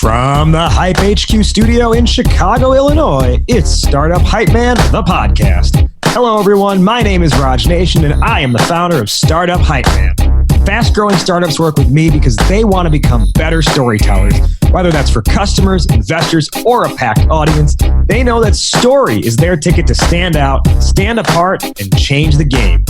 From the Hype HQ studio in Chicago, Illinois, it's Startup Hypeman, the podcast. Hello, everyone. My name is Raj Nation, and I am the founder of Startup Hypeman. Fast-growing startups work with me because they want to become better storytellers. Whether that's for customers, investors, or a packed audience, they know that story is their ticket to stand out, stand apart, and change the game.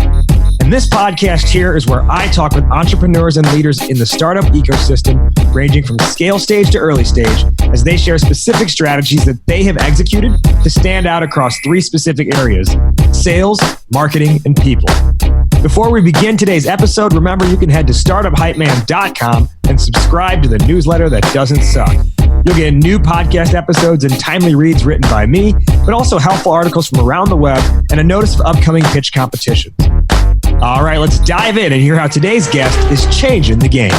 And this podcast here is where I talk with entrepreneurs and leaders in the startup ecosystem, ranging from scale stage to early stage, as they share specific strategies that they have executed to stand out across three specific areas: sales, marketing, and people. Before we begin today's episode, remember you can head to startuphypeman.com and subscribe to the newsletter that doesn't suck. You'll get new podcast episodes and timely reads written by me, but also helpful articles from around the web and a notice of upcoming pitch competitions. All right, let's dive in and hear how today's guest is changing the game.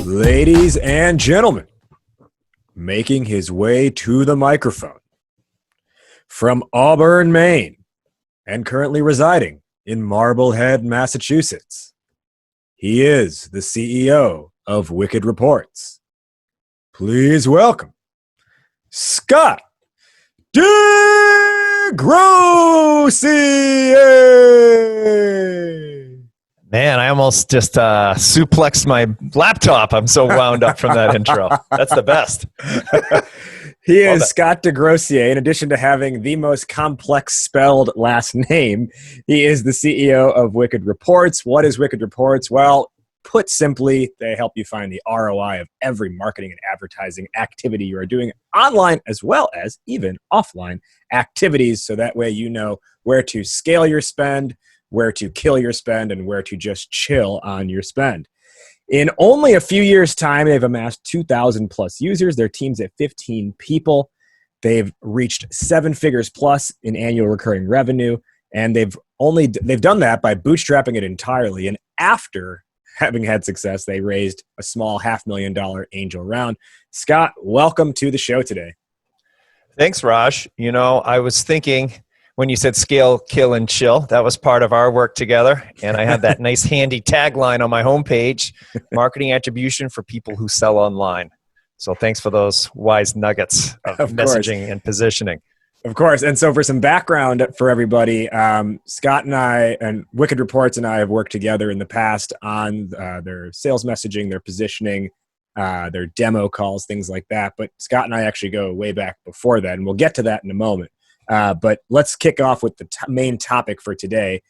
Ladies and gentlemen, making his way to the microphone from Auburn, Maine, and currently residing in Marblehead, Massachusetts, he is the CEO of Wicked Reports. Please welcome Scott Desgrosseilliers. Man, I almost just suplexed my laptop. I'm so wound up from that intro. That's the best. He is Scott Desgrosseilliers. In addition to having the most complex spelled last name, he is the CEO of Wicked Reports. What is Wicked Reports? Well, put simply, they help you find the ROI of every marketing and advertising activity you are doing online as well as even offline activities. So that way you know where to scale your spend, where to kill your spend, and where to just chill on your spend. In only a few years' time, they've amassed 2,000 plus users. Their team's at 15 people. They've reached 7 figures plus in annual recurring revenue, and they've done that by bootstrapping it entirely. And after having had success, they raised a small $500,000 angel round. Scott, welcome to the show today. Thanks, Raj. You know, I was thinking when you said scale, kill, and chill, that was part of our work together. And I had that nice handy tagline on my homepage, marketing attribution for people who sell online. So thanks for those wise nuggets of messaging and positioning. Of course. And so for some background for everybody, Scott and I and Wicked Reports and I have worked together in the past on their sales messaging, their positioning, their demo calls, things like that. But Scott and I actually go way back before that, and we'll get to that in a moment. But let's kick off with the main topic for today,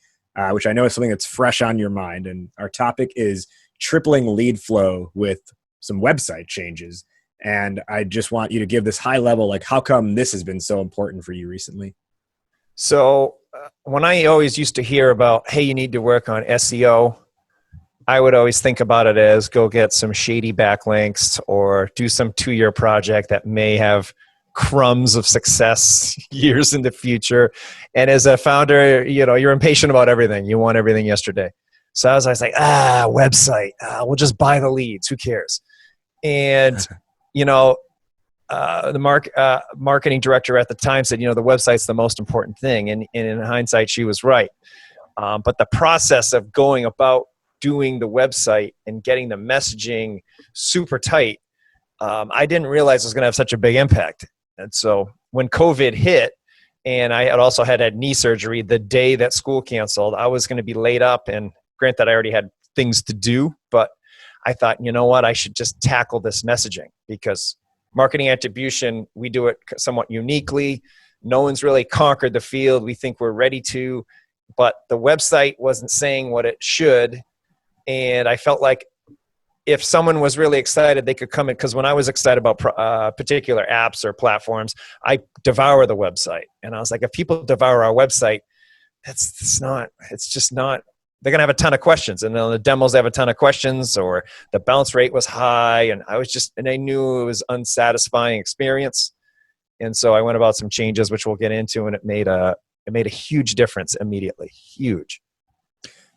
which I know is something that's fresh on your mind. And our topic is tripling lead flow with some website changes. And I just want you to give this high level, like how come this has been so important for you recently? So when I always used to hear about, hey, you need to work on SEO, I would always think about it as go get some shady backlinks or do some 2-year project that may have crumbs of success years in the future. And as a founder, you know, you're impatient about everything. You want everything yesterday. So I was like, website, we'll just buy the leads. Who cares? And, you know, the marketing director at the time said, you know, the website's the most important thing. And in hindsight, she was right. But the process of going about doing the website and getting the messaging super tight, I didn't realize it was going to have such a big impact. And so when COVID hit, and I had also had knee surgery the day that school canceled, I was going to be laid up. And granted, I already had things to do, but I thought, you know what, I should just tackle this messaging because marketing attribution, we do it somewhat uniquely. No one's really conquered the field. We think we're ready to, but the website wasn't saying what it should. And I felt like if someone was really excited, they could come in. Because when I was excited about particular apps or platforms, I devour the website. And I was like, if people devour our website, it's just not, they're going to have a ton of questions. And then the demos have a ton of questions, or the bounce rate was high. And I knew it was unsatisfying experience. And so I went about some changes, which we'll get into, and it made a huge difference immediately. Huge.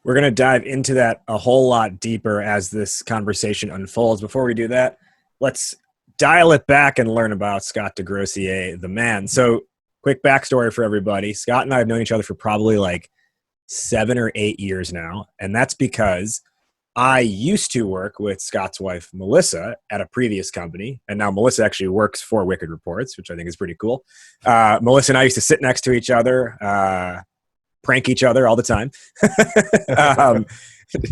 We're going to dive into that a whole lot deeper as this conversation unfolds. Before we do that, let's dial it back and learn about Scott Desgrosseilliers, the man. So quick backstory for everybody. Scott and I have known each other for probably like 7 or 8 years now. And that's because I used to work with Scott's wife, Melissa, at a previous company. And now Melissa actually works for Wicked Reports, which I think is pretty cool. Melissa and I used to sit next to each other, prank each other all the time.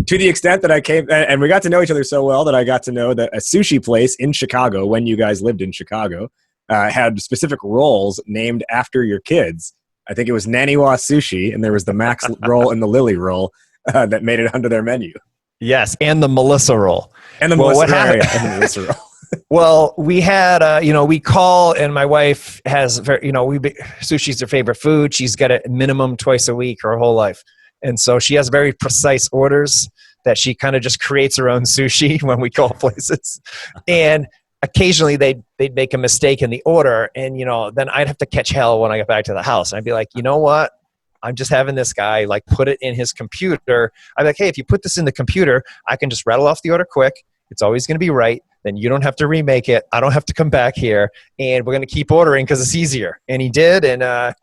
To the extent that I came, and we got to know each other so well that I got to know that a sushi place in Chicago, when you guys lived in Chicago, had specific rolls named after your kids. I think it was Naniwa Sushi, and there was the Max roll and the Lily roll that made it onto their menu. Yes, and the Melissa roll. And the Melissa roll. Well, we had, we call, and my wife has, sushi's her favorite food. She's got it minimum twice a week her whole life. And so she has very precise orders that she kind of just creates her own sushi when we call places. And occasionally they'd make a mistake in the order. And, then I'd have to catch hell when I get back to the house. And I'd be like, you know what? I'm just having this guy like put it in his computer. I'm like, hey, if you put this in the computer, I can just rattle off the order quick. It's always going to be right. Then you don't have to remake it. I don't have to come back here. And we're going to keep ordering because it's easier. And he did. And it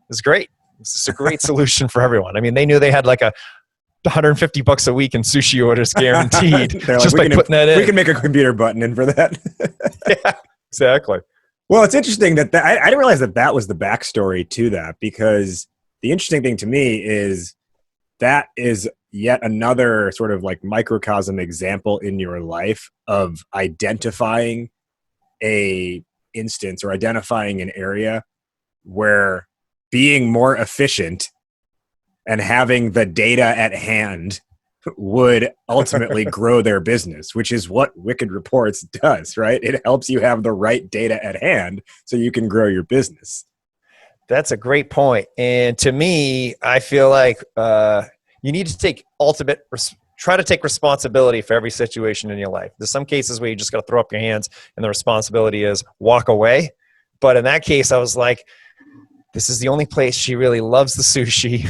was great. It's just a great solution for everyone. I mean, they knew they had like $150 a week in sushi orders guaranteed. Just by putting that in. We can make a computer button in for that. Yeah, exactly. Well, it's interesting that I didn't realize that was the backstory to that, because the interesting thing to me is that is yet another sort of like microcosm example in your life of identifying a instance or identifying an area where being more efficient and having the data at hand would ultimately grow their business, which is what Wicked Reports does, right? It helps you have the right data at hand so you can grow your business. That's a great point. And to me, I feel like you need to try to take responsibility for every situation in your life. There's some cases where you just got to throw up your hands and the responsibility is walk away. But in that case, I was like, this is the only place she really loves the sushi.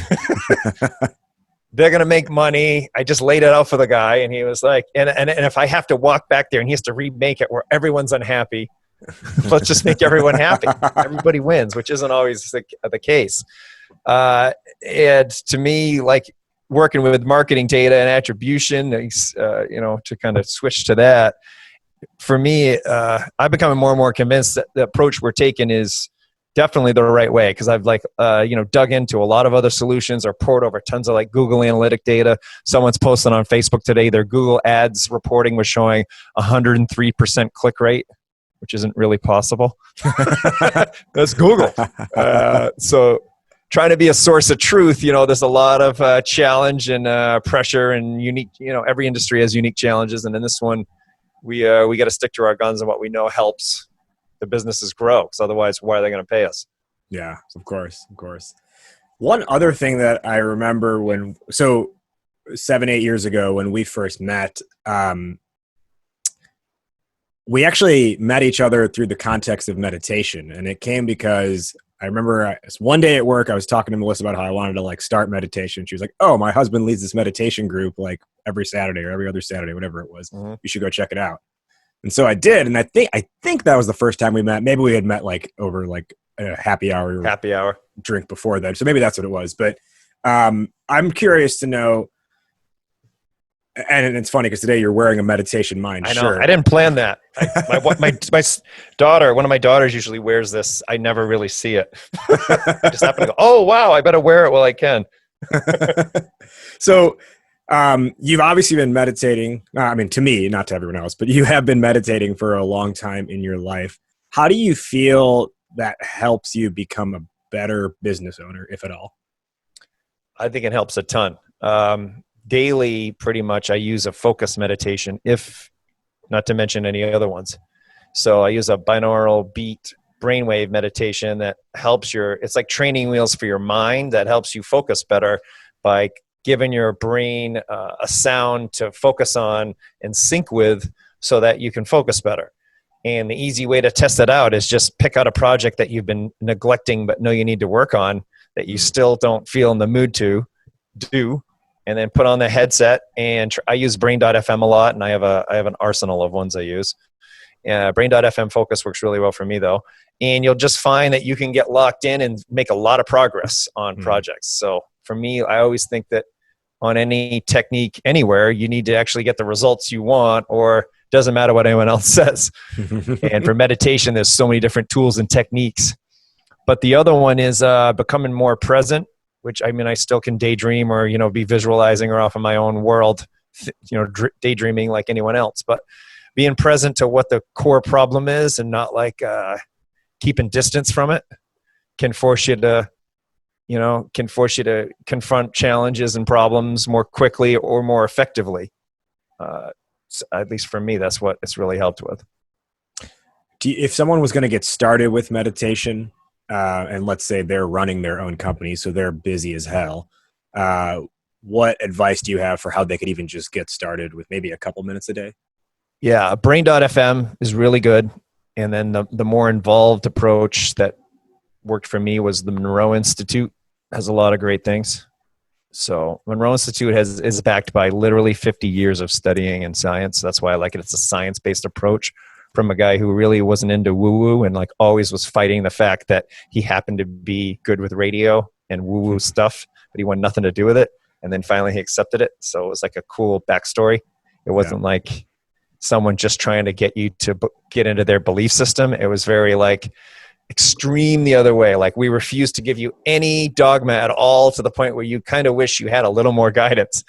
They're going to make money. I just laid it out for the guy. And he was like, and if I have to walk back there and he has to remake it where everyone's unhappy, let's just make everyone happy. Everybody wins, which isn't always the case. And to me, like working with marketing data and attribution, to kind of switch to that, for me, I'm becoming more and more convinced that the approach we're taking is definitely the right way, because I've dug into a lot of other solutions or poured over tons of like Google analytic data. Someone's posted on Facebook today their Google ads reporting was showing 103% click rate, which isn't really possible. That's Google. So trying to be a source of truth, there's a lot of challenge and pressure and unique, every industry has unique challenges. And in this one, we got to stick to our guns and what we know helps the businesses grow, because otherwise, why are they going to pay us? Yeah, of course. One other thing that I remember 7-8 years ago when we first met, we actually met each other through the context of meditation. And it came because I remember one day at work, I was talking to Melissa about how I wanted to like start meditation. She was like, oh, my husband leads this meditation group like every Saturday or every other Saturday, whatever it was. Mm-hmm. You should go check it out. And so I did. And I think that was the first time we met. Maybe we had met like over like a happy hour drink before then. So maybe that's what it was. But I'm curious to know. And it's funny because today you're wearing a Meditation Mind shirt. I know. I didn't plan that. My daughter, one of my daughters usually wears this. I never really see it. I just happen to go, oh, wow, I better wear it while I can. So you've obviously been meditating. I mean, to me, not to everyone else, but you have been meditating for a long time in your life. How do you feel that helps you become a better business owner, if at all? I think it helps a ton. Daily, pretty much, I use a focus meditation, if not to mention any other ones. So I use a binaural beat brainwave meditation that helps it's like training wheels for your mind that helps you focus better by giving your brain a sound to focus on and sync with so that you can focus better. And the easy way to test it out is just pick out a project that you've been neglecting but know you need to work on that you still don't feel in the mood to do. And then put on the headset, and I use Brain.fm a lot, and I have an arsenal of ones I use. Brain.fm Focus works really well for me, though. And you'll just find that you can get locked in and make a lot of progress on projects. So for me, I always think that on any technique anywhere. You need to actually get the results you want, or doesn't matter what anyone else says. And for meditation, there's so many different tools and techniques. But the other one is becoming more present, which I mean, I still can daydream or, be visualizing or off in my own world, daydreaming like anyone else. But being present to what the core problem is and not like keeping distance from it can force you to confront challenges and problems more quickly or more effectively. So at least for me, that's what it's really helped with. If someone was going to get started with meditation, and let's say they're running their own company, so they're busy as hell, what advice do you have for how they could even just get started with maybe a couple minutes a day? Yeah, Brain.fm is really good. And then the more involved approach that worked for me was the Monroe Institute. Has a lot of great things. So Monroe Institute is backed by literally 50 years of studying and science. That's why I like it. It's a science-based approach from a guy who really wasn't into woo-woo and like always was fighting the fact that he happened to be good with radio and woo-woo stuff, but he wanted nothing to do with it. And then finally he accepted it. So it was like a cool backstory. It wasn't like someone just trying to get you to get into their belief system. It was very like extreme the other way. Like we refuse to give you any dogma at all, to the point where you kind of wish you had a little more guidance.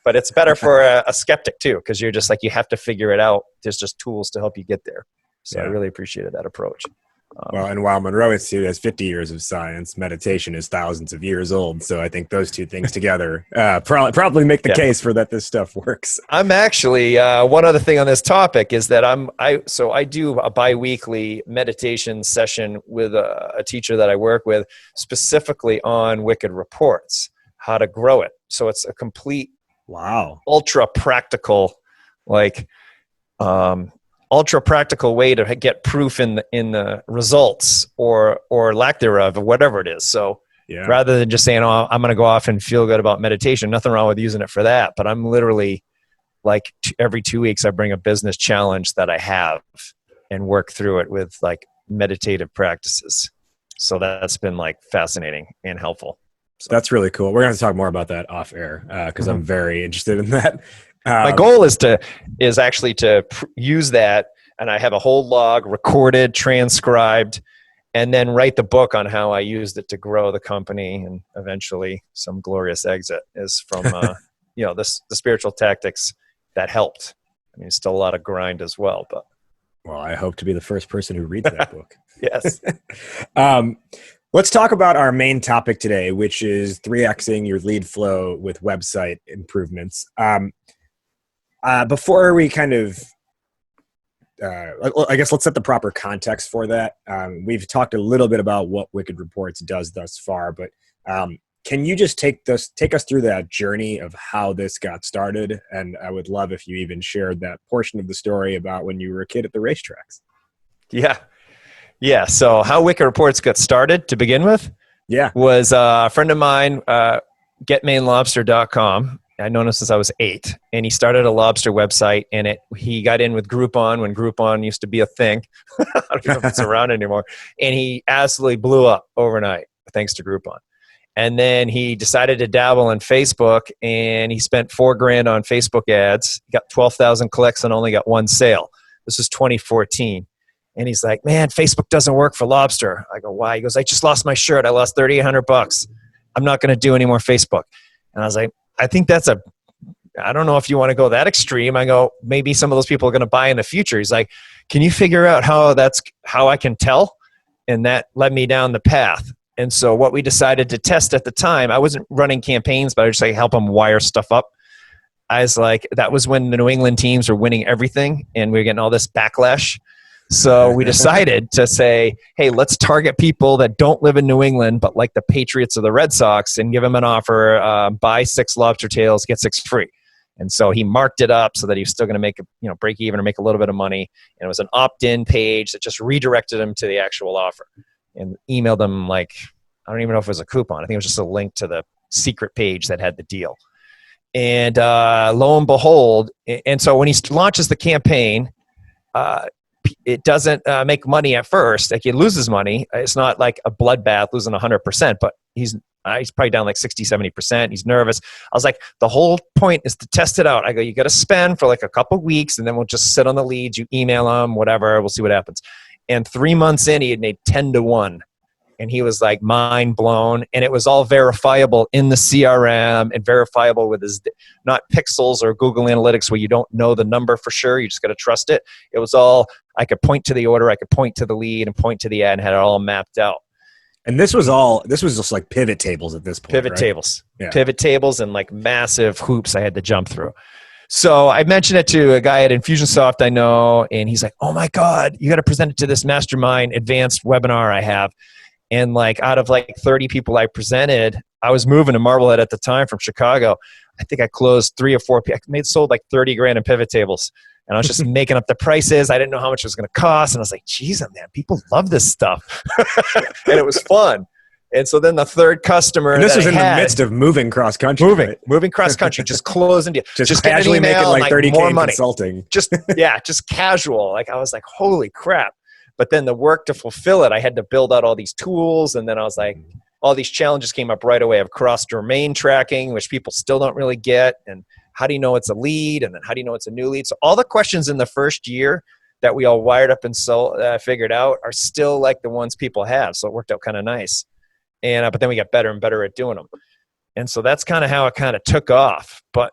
But it's better for a skeptic too, because you're just like, you have to figure it out. There's just tools to help you get there. So I really appreciated that approach. Well, and while Monroe Institute has 50 years of science, meditation is thousands of years old. So I think those two things together probably make the case for that this stuff works. I'm actually, one other thing on this topic is that I do a bi-weekly meditation session with a teacher that I work with, specifically on Wicked Reports, how to grow it. So it's a complete, ultra practical, ultra practical way to get proof in the results or lack thereof, or whatever it is. So rather than just saying, oh, I'm going to go off and feel good about meditation, nothing wrong with using it for that. But I'm literally like every 2 weeks, I bring a business challenge that I have and work through it with like meditative practices. So that's been like fascinating and helpful. So that's really cool. We're going to talk more about that off air because I'm very interested in that. My goal is actually to use that, and I have a whole log recorded, transcribed, and then write the book on how I used it to grow the company and eventually some glorious exit is from the spiritual tactics that helped. I mean, still a lot of grind as well, but I hope to be the first person who reads that book. Yes. Let's talk about our main topic today, which is 3X'ing your lead flow with website improvements. Before we kind of, I guess let's set the proper context for that. We've talked a little bit about what Wicked Reports does thus far, but can you just take us through that journey of how this got started? And I would love if you even shared that portion of the story about when you were a kid at the racetracks. Yeah. So how Wicked Reports got started to begin with was a friend of mine, getmainelobster.com. I've known him since I was 8, and he started a lobster website, and he got in with Groupon when Groupon used to be a thing. I don't know if it's around anymore. And he absolutely blew up overnight thanks to Groupon. And then he decided to dabble in Facebook, and he spent $4,000 on Facebook ads, got 12,000 clicks, and only got one sale. This was 2014. And he's like, man, Facebook doesn't work for lobster. I go, why? He goes, I just lost my shirt. I lost $3,800. I'm not going to do any more Facebook. And I was like, I think I don't know if you want to go that extreme. I go, maybe some of those people are going to buy in the future. He's like, can you figure out how I can tell? And that led me down the path. And so what we decided to test at the time, I wasn't running campaigns, but I was just like, help them wire stuff up. I was like, that was when the New England teams were winning everything and we were getting all this backlash. So we decided to say, hey, let's target people that don't live in New England, but like the Patriots or the Red Sox, and give them an offer, buy 6 lobster tails, get 6 free. And so he marked it up so that he was still going to make break even or make a little bit of money. And it was an opt-in page that just redirected him to the actual offer and emailed them I don't even know if it was a coupon. I think it was just a link to the secret page that had the deal. And lo and behold, and so when he launches the campaign, it doesn't make money at first. Like, he loses money. It's not like a bloodbath losing 100%, but he's probably down like 60, 70%. He's nervous. I was like, the whole point is to test it out. I go, you got to spend for like a couple weeks and then we'll just sit on the leads. You email him, whatever. We'll see what happens. And 3 months in, he had made 10-1. And he was like mind blown. And it was all verifiable in the CRM and verifiable with his, not pixels or Google Analytics where you don't know the number for sure. You just got to trust it. It was all, I could point to the order, I could point to the lead and point to the ad and had it all mapped out. And this was just like pivot tables at this point. Pivot tables and like massive hoops I had to jump through. So I mentioned it to a guy at Infusionsoft I know, and he's like, oh my God, you got to present it to this mastermind advanced webinar I have. And like out of like 30 people I presented, I was moving to Marblehead at the time from Chicago. I think I closed 3 or 4, sold like 30 grand in pivot tables. And I was just making up the prices. I didn't know how much it was going to cost. And I was like, geez, man, people love this stuff. And it was fun. And so then the third customer, and this was in the midst of moving cross country, moving cross country, just closing deals, just casually making like 30K more money, consulting, just casual. Like I was like, holy crap! But then the work to fulfill it, I had to build out all these tools, and then I was like, all these challenges came up right away of cross domain tracking, which people still don't really get, and how do you know it's a lead, and then how do you know it's a new lead? So all the questions in the first year that we all wired up and figured out are still like the ones people have. So it worked out kind of nice. And but then we got better and better at doing them. And so that's kind of how it kind of took off. But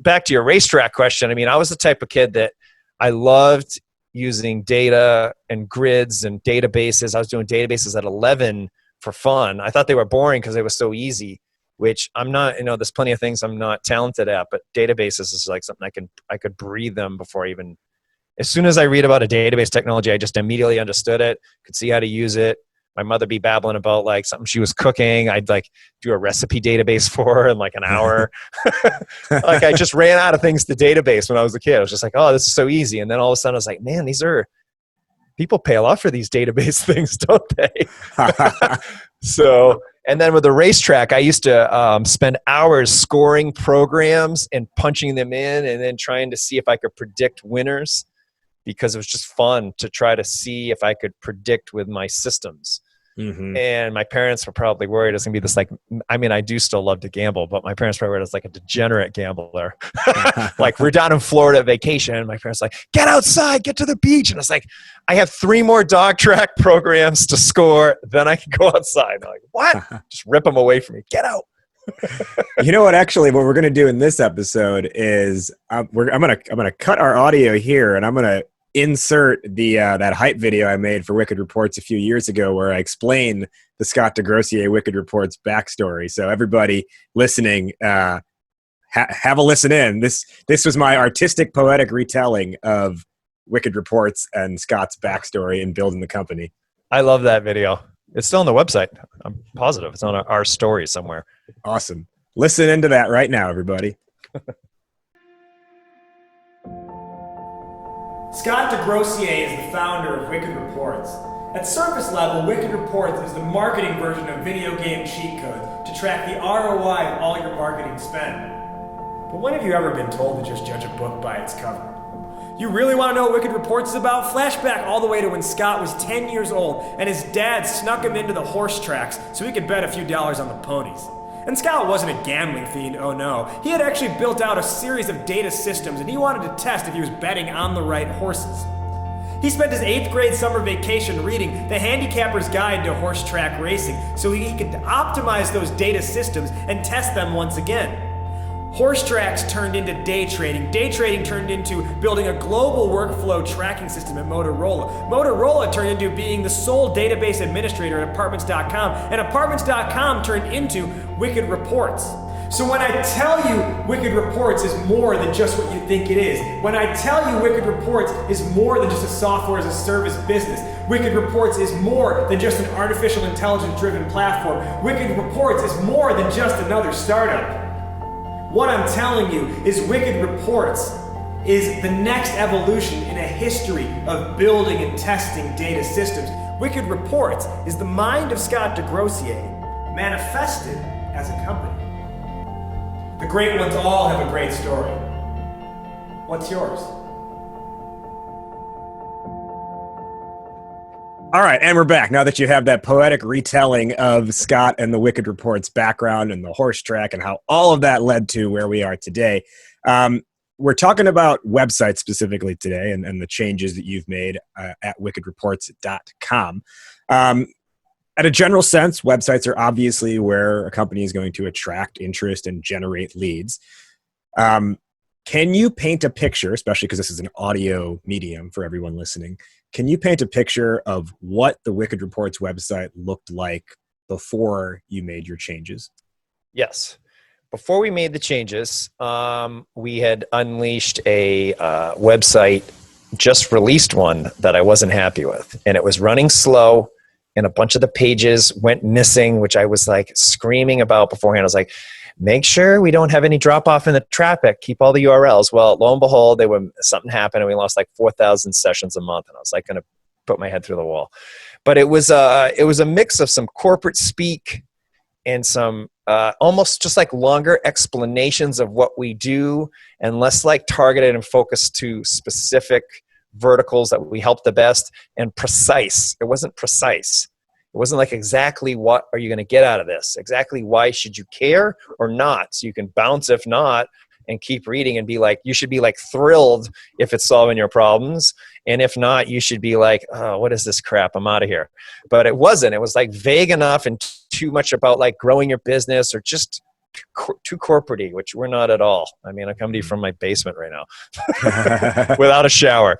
back to your racetrack question, I mean, I was the type of kid that I loved using data and grids and databases. I was doing databases at 11 for fun. I thought they were boring because they were so easy, which I'm not, there's plenty of things I'm not talented at, but databases is like something I could breathe them before I even, as soon as I read about a database technology, I just immediately understood it, could see how to use it. My mother be babbling about like something she was cooking. I'd like do a recipe database for her in like an hour. Like I just ran out of things to database when I was a kid. I was just like, oh, this is so easy. And then all of a sudden I was like, man, people pay a lot for these database things, don't they? So, and then with the racetrack, I used to spend hours scoring programs and punching them in and then trying to see if I could predict winners, because it was just fun to try to see if I could predict with my systems. Mm-hmm. And my parents were probably worried it's going to be this like, I mean, I do still love to gamble, but my parents were worried I was like a degenerate gambler. Like we're down in Florida vacation. And my parents were like, get outside, get to the beach. And I was like, I have 3 more dog track programs to score. Then I can go outside. And I'm like, what? Just rip them away from me. Get out. You know what? Actually, what we're going to do in this episode is I'm going to cut our audio here, and I'm going to insert the that hype video I made for Wicked Reports a few years ago, where I explain the Scott Desgrosseilliers Wicked Reports backstory. So everybody listening, have a listen in. This was my artistic, poetic retelling of Wicked Reports and Scott's backstory in building the company. I love that video. It's still on the website. I'm positive it's on our story somewhere. Awesome. Listen into that right now, everybody. Scott Desgrosseilliers is the founder of Wicked Reports. At surface level, Wicked Reports is the marketing version of video game cheat codes to track the ROI of all your marketing spend. But when have you ever been told to just judge a book by its cover? You really want to know what Wicked Reports is about? Flashback all the way to when Scott was 10 years old and his dad snuck him into the horse tracks so he could bet a few dollars on the ponies. And Scott wasn't a gambling fiend, oh no. He had actually built out a series of data systems and he wanted to test if he was betting on the right horses. He spent his 8th grade summer vacation reading The Handicapper's Guide to Horse Track Racing so he could optimize those data systems and test them once again. Horse tracks turned into day trading. Day trading turned into building a global workflow tracking system at Motorola. Motorola turned into being the sole database administrator at Apartments.com. And Apartments.com turned into Wicked Reports. So when I tell you Wicked Reports is more than just what you think it is, when I tell you Wicked Reports is more than just a software as a service business, Wicked Reports is more than just an artificial intelligence driven platform, Wicked Reports is more than just another startup. What I'm telling you is Wicked Reports is the next evolution in a history of building and testing data systems. Wicked Reports is the mind of Scott Desgrosseilliers manifested as a company. The great ones all have a great story. What's yours? All right, and we're back. Now that you have that poetic retelling of Scott and the Wicked Report's background and the horse track and how all of that led to where we are today, we're talking about websites specifically today and the changes that you've made at wickedreports.com. At a general sense, websites are obviously where a company is going to attract interest and generate leads. Can you paint a picture, especially because this is an audio medium for everyone listening, can you paint a picture of what the Wicked Reports website looked like before you made your changes? Yes. Before we made the changes, we had unleashed a website, just released one that I wasn't happy with. And it was running slow, and a bunch of the pages went missing, which I was like screaming about beforehand. I was like, make sure we don't have any drop off in the traffic, keep all the URLs. Well, lo and behold, something happened and we lost like 4,000 sessions a month. And I was like going to put my head through the wall. But it was a mix of some corporate speak and some almost just like longer explanations of what we do and less like targeted and focused to specific verticals that we help the best, and precise. It wasn't precise. It wasn't like exactly what are you going to get out of this? Exactly why should you care or not? So you can bounce if not and keep reading and be like, you should be like thrilled if it's solving your problems. And if not, you should be like, oh, what is this crap? I'm out of here. But it wasn't. It was like vague enough and too much about like growing your business or just too corporate-y, which we're not at all. I mean, I come to you from my basement right now without a shower.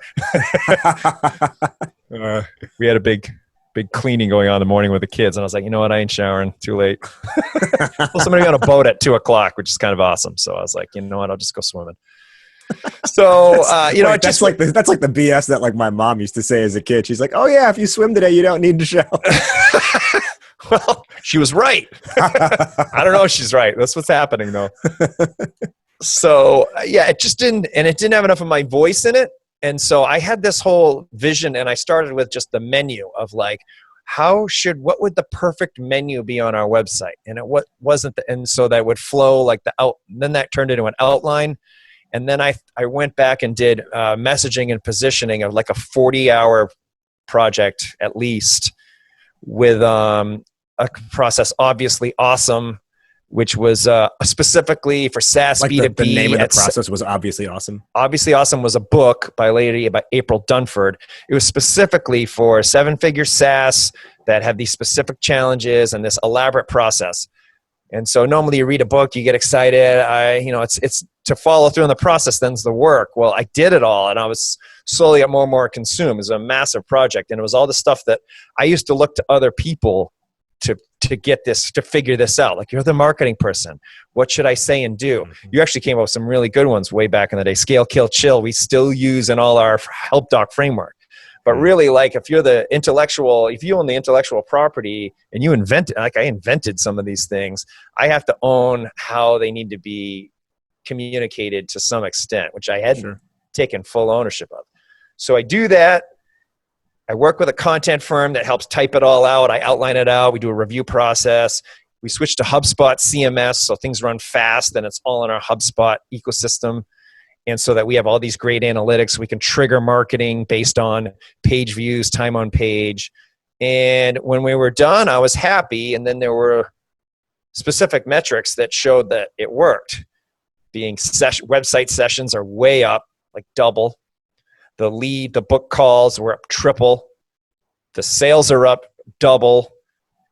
We had a big cleaning going on in the morning with the kids, and I was like, you know what, I ain't showering, too late. Well, somebody got a boat at 2:00, which is kind of awesome. So I was like, you know what, I'll just go swimming. So that's like the BS that like my mom used to say as a kid. She's like, oh yeah, if you swim today, you don't need to shower. Well, she was right. I don't know if she's right. That's what's happening though. So yeah, it just didn't have enough of my voice in it. And so I had this whole vision, and I started with just the menu of like, what would the perfect menu be on our website? And and so that would flow like then that turned into an outline. And then I went back and did messaging and positioning of like a 40-hour project at least, with a process obviously awesome, which was specifically for SaaS like B2B. The name of the process was Obviously Awesome. Obviously Awesome was a book by April Dunford. It was specifically for 7-figure SaaS that have these specific challenges and this elaborate process. And so normally you read a book, you get excited. It's to follow through in the process, then's the work. Well, I did it all, and I was slowly more and more consumed. It was a massive project, and it was all the stuff that I used to look to other people to get this, to figure this out. Like, you're the marketing person. What should I say and do? You actually came up with some really good ones way back in the day. Scale, Kill, Chill, we still use in all our help doc framework. But really, like, if you own the intellectual property and you I invented some of these things, I have to own how they need to be communicated to some extent, which I hadn't taken full ownership of. So I do that. I work with a content firm that helps type it all out. I outline it out. We do a review process. We switch to HubSpot CMS, so things run fast, and it's all in our HubSpot ecosystem. And so that we have all these great analytics, we can trigger marketing based on page views, time on page. And when we were done, I was happy. And then there were specific metrics that showed that it worked. Website sessions are way up, like double. The book calls were up triple. The sales are up double.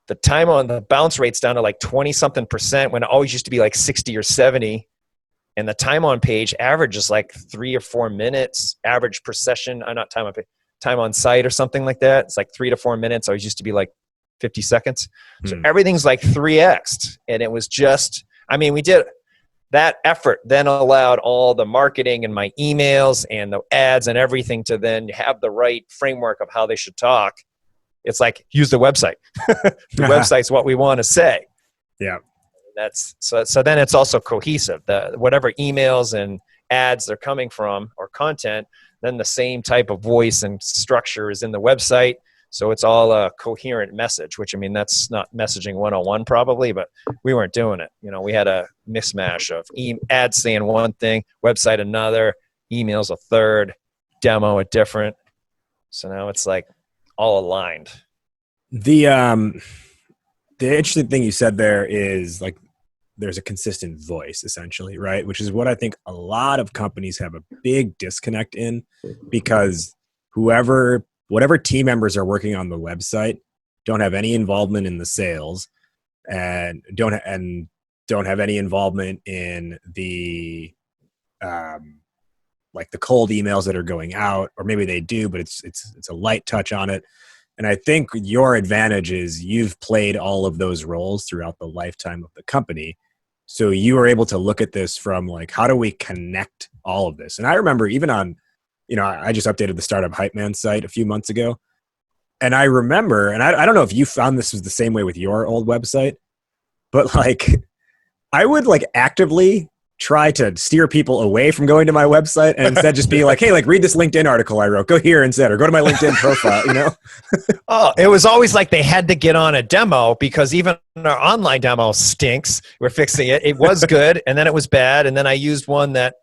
The time on the bounce rate's down to like 20-something% when it always used to be like 60 or 70. And the time on page average is like 3 or 4 minutes average per session. Not time on page, time on site or something like that. It's like 3 to 4 minutes. Always used to be like 50 seconds. So everything's like 3x'd. And it was just, we did that effort then allowed all the marketing and my emails and the ads and everything to then have the right framework of how they should talk. It's like, use the website. The website's what we want to say. Yeah. That's so then it's also cohesive. Whatever emails and ads they're coming from or content, then the same type of voice and structure is in the website. So it's all a coherent message, which that's not messaging 101 probably, but we weren't doing it. We had a mismatch of ads saying one thing, website another, emails a third, demo a different. So now it's like all aligned. The interesting thing you said there is like there's a consistent voice essentially, right? Which is what I think a lot of companies have a big disconnect in, because whatever team members are working on the website don't have any involvement in the sales and don't have any involvement in the like the cold emails that are going out, or maybe they do, but it's a light touch on it. And I think your advantage is you've played all of those roles throughout the lifetime of the company. So you are able to look at this from like, how do we connect all of this? And I remember even on, I just updated the Startup Hypeman site a few months ago. And I remember, and I don't know if you found this was the same way with your old website, but like I would like actively try to steer people away from going to my website and instead just be like, hey, like read this LinkedIn article I wrote, go here instead, or go to my LinkedIn profile, Oh, it was always like they had to get on a demo because even our online demo stinks. We're fixing it. It was good. And then it was bad. And then I used one that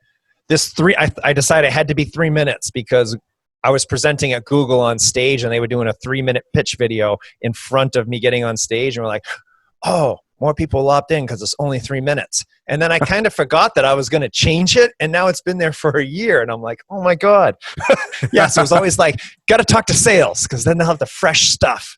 I decided it had to be 3 minutes because I was presenting at Google on stage and they were doing a 3-minute pitch video in front of me getting on stage. And we're like, oh, more people opt in because it's only 3 minutes. And then I kind of forgot that I was going to change it. And now it's been there for a year. And I'm like, oh my God. Yeah. So it was always like, got to talk to sales because then they'll have the fresh stuff.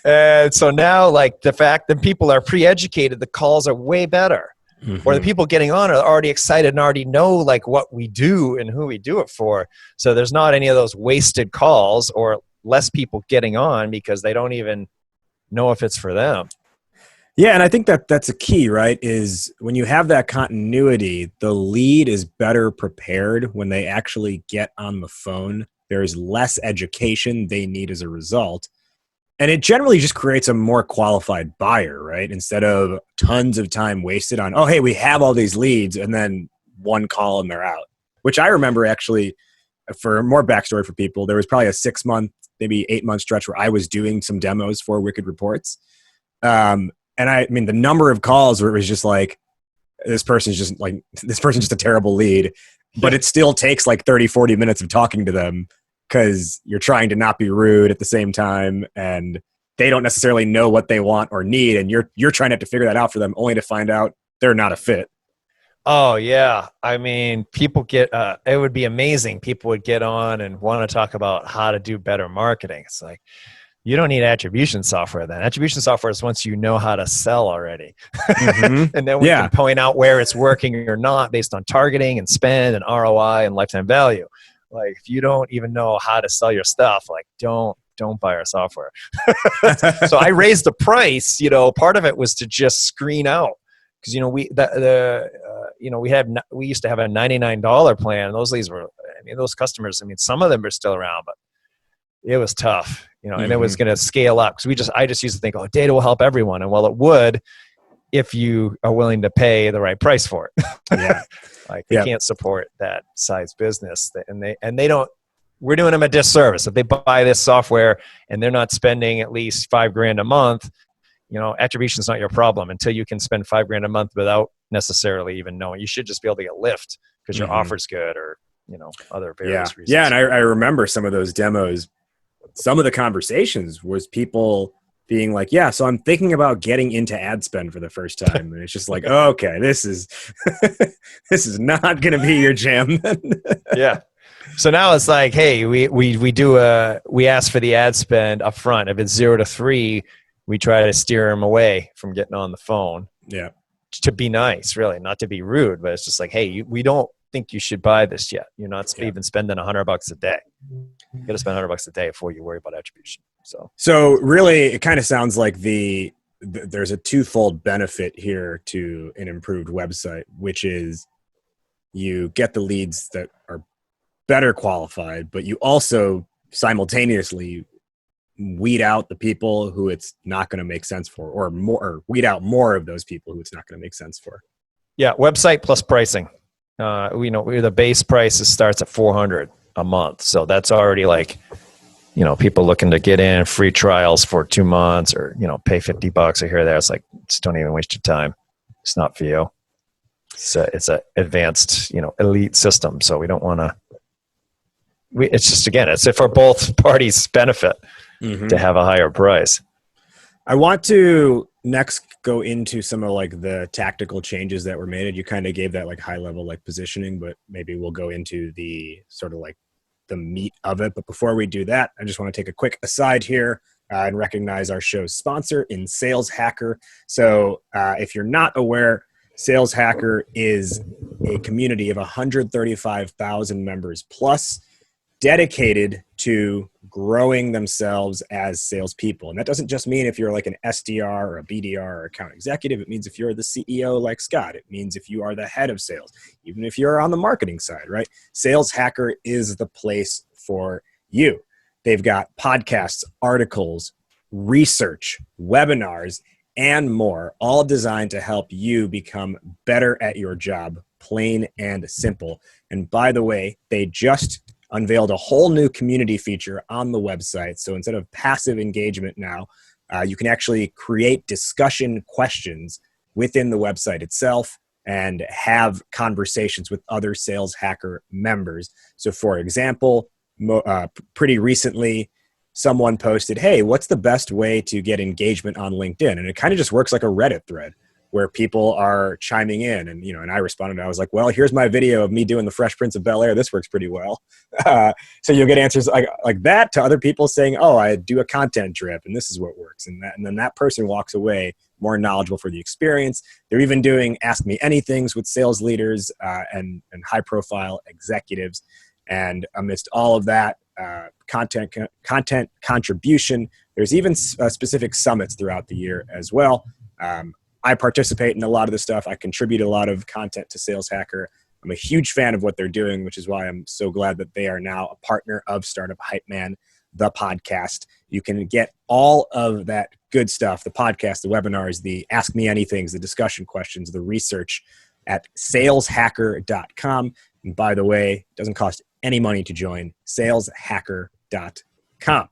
And so now like the fact that people are pre-educated, the calls are way better. Mm-hmm. Or the people getting on are already excited and already know like what we do and who we do it for. So there's not any of those wasted calls or less people getting on because they don't even know if it's for them. Yeah, and I think that's a key, right? Is when you have that continuity, the lead is better prepared when they actually get on the phone. There's less education they need as a result. And it generally just creates a more qualified buyer, right? Instead of tons of time wasted on, oh, hey, we have all these leads, and then one call and they're out. Which I remember actually, for more backstory for people, there was probably a 6-month, maybe 8-month stretch where I was doing some demos for Wicked Reports. And I mean, the number of calls where it was just like, this person's just a terrible lead, but it still takes like 30, 40 minutes of talking to them because you're trying to not be rude at the same time. And they don't necessarily know what they want or need. And you're trying to have to figure that out for them only to find out they're not a fit. Oh yeah. I mean, people it would be amazing. People would get on and want to talk about how to do better marketing. It's like, you don't need attribution software then. Attribution software is once you know how to sell already. Mm-hmm. And then we can point out where it's working or not based on targeting and spend and ROI and lifetime value. Like if you don't even know how to sell your stuff, like don't buy our software. So I raised the price, part of it was to just screen out. Because we used to have a $99 plan. Those leads were, those customers, some of them are still around, but it was tough, and it was going to scale up because I just used to think, oh, data will help everyone. And well, it would if you are willing to pay the right price for it. Yeah. They can't support that size business and they don't, we're doing them a disservice. If they buy this software and they're not spending at least $5,000 a month, attribution is not your problem until you can spend $5,000 a month without necessarily even knowing. You should just be able to get lift because your offer's good or, other various reasons. Yeah. And I remember some of those demos. Some of the conversations was people being like, yeah, so I'm thinking about getting into ad spend for the first time. And it's just like, oh, okay, this is not going to be your jam. Yeah. So now it's like, hey, we ask for the ad spend up front. If it's 0 to 3, we try to steer them away from getting on the phone. Yeah. To be nice, really, not to be rude, but it's just like, hey, we don't think you should buy this yet. You're not even spending $100 a day. You got to spend $100 a day before you worry about attribution. So really, it kind of sounds like there's a twofold benefit here to an improved website, which is you get the leads that are better qualified, but you also simultaneously weed out the people who it's not going to make sense for, or weed out more of those people who it's not going to make sense for. Yeah, website plus pricing. The base price starts at $400 a month, so that's already like, people looking to get in free trials for 2 months, or pay $50 or here or there. It's like, just don't even waste your time. It's not for you. It's a advanced, elite system, so we don't want to, it's just, again, it's for both parties' benefit to have a higher price. I want to next go into some of like the tactical changes that were made. You kind of gave that like high level like positioning, but maybe we'll go into the sort of like the meat of it. But before we do that, I just want to take a quick aside here and recognize our show's sponsor in Sales Hacker. So if you're not aware, Sales Hacker is a community of 135,000 members plus, dedicated to growing themselves as salespeople. And that doesn't just mean if you're like an SDR or a BDR or account executive. It means if you're the CEO like Scott. It means if you are the head of sales, even if you're on the marketing side, right? Sales Hacker is the place for you. They've got podcasts, articles, research, webinars, and more, all designed to help you become better at your job, plain and simple. And by the way, they just unveiled a whole new community feature on the website. So instead of passive engagement now, you can actually create discussion questions within the website itself and have conversations with other Sales Hacker members. So for example, pretty recently, someone posted, hey, what's the best way to get engagement on LinkedIn? And it kind of just works like a Reddit thread where people are chiming in. And, and I responded, I was like, well, here's my video of me doing the Fresh Prince of Bel-Air. This works pretty well. So you'll get answers like that to other people saying, oh, I do a content drip and this is what works. And then that person walks away more knowledgeable for the experience. They're even doing Ask Me Anythings with sales leaders and high profile executives. And amidst all of that, content contribution, there's even specific summits throughout the year as well. I participate in a lot of the stuff. I contribute a lot of content to Sales Hacker. I'm a huge fan of what they're doing, which is why I'm so glad that they are now a partner of Startup Hypeman, the podcast. You can get all of that good stuff, the podcast, the webinars, the Ask Me Anythings, the discussion questions, the research at saleshacker.com. And by the way, it doesn't cost any money to join, saleshacker.com.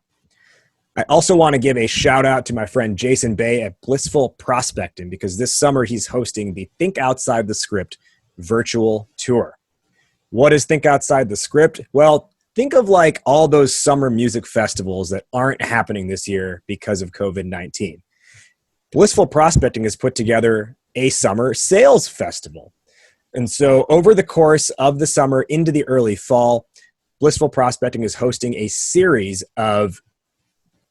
I also want to give a shout out to my friend Jason Bay at Blissful Prospecting, because this summer he's hosting the Think Outside the Script virtual tour. What is Think Outside the Script? Well, think of like all those summer music festivals that aren't happening this year because of COVID-19. Blissful Prospecting has put together a summer sales festival. And so over the course of the summer into the early fall, Blissful Prospecting is hosting a series of,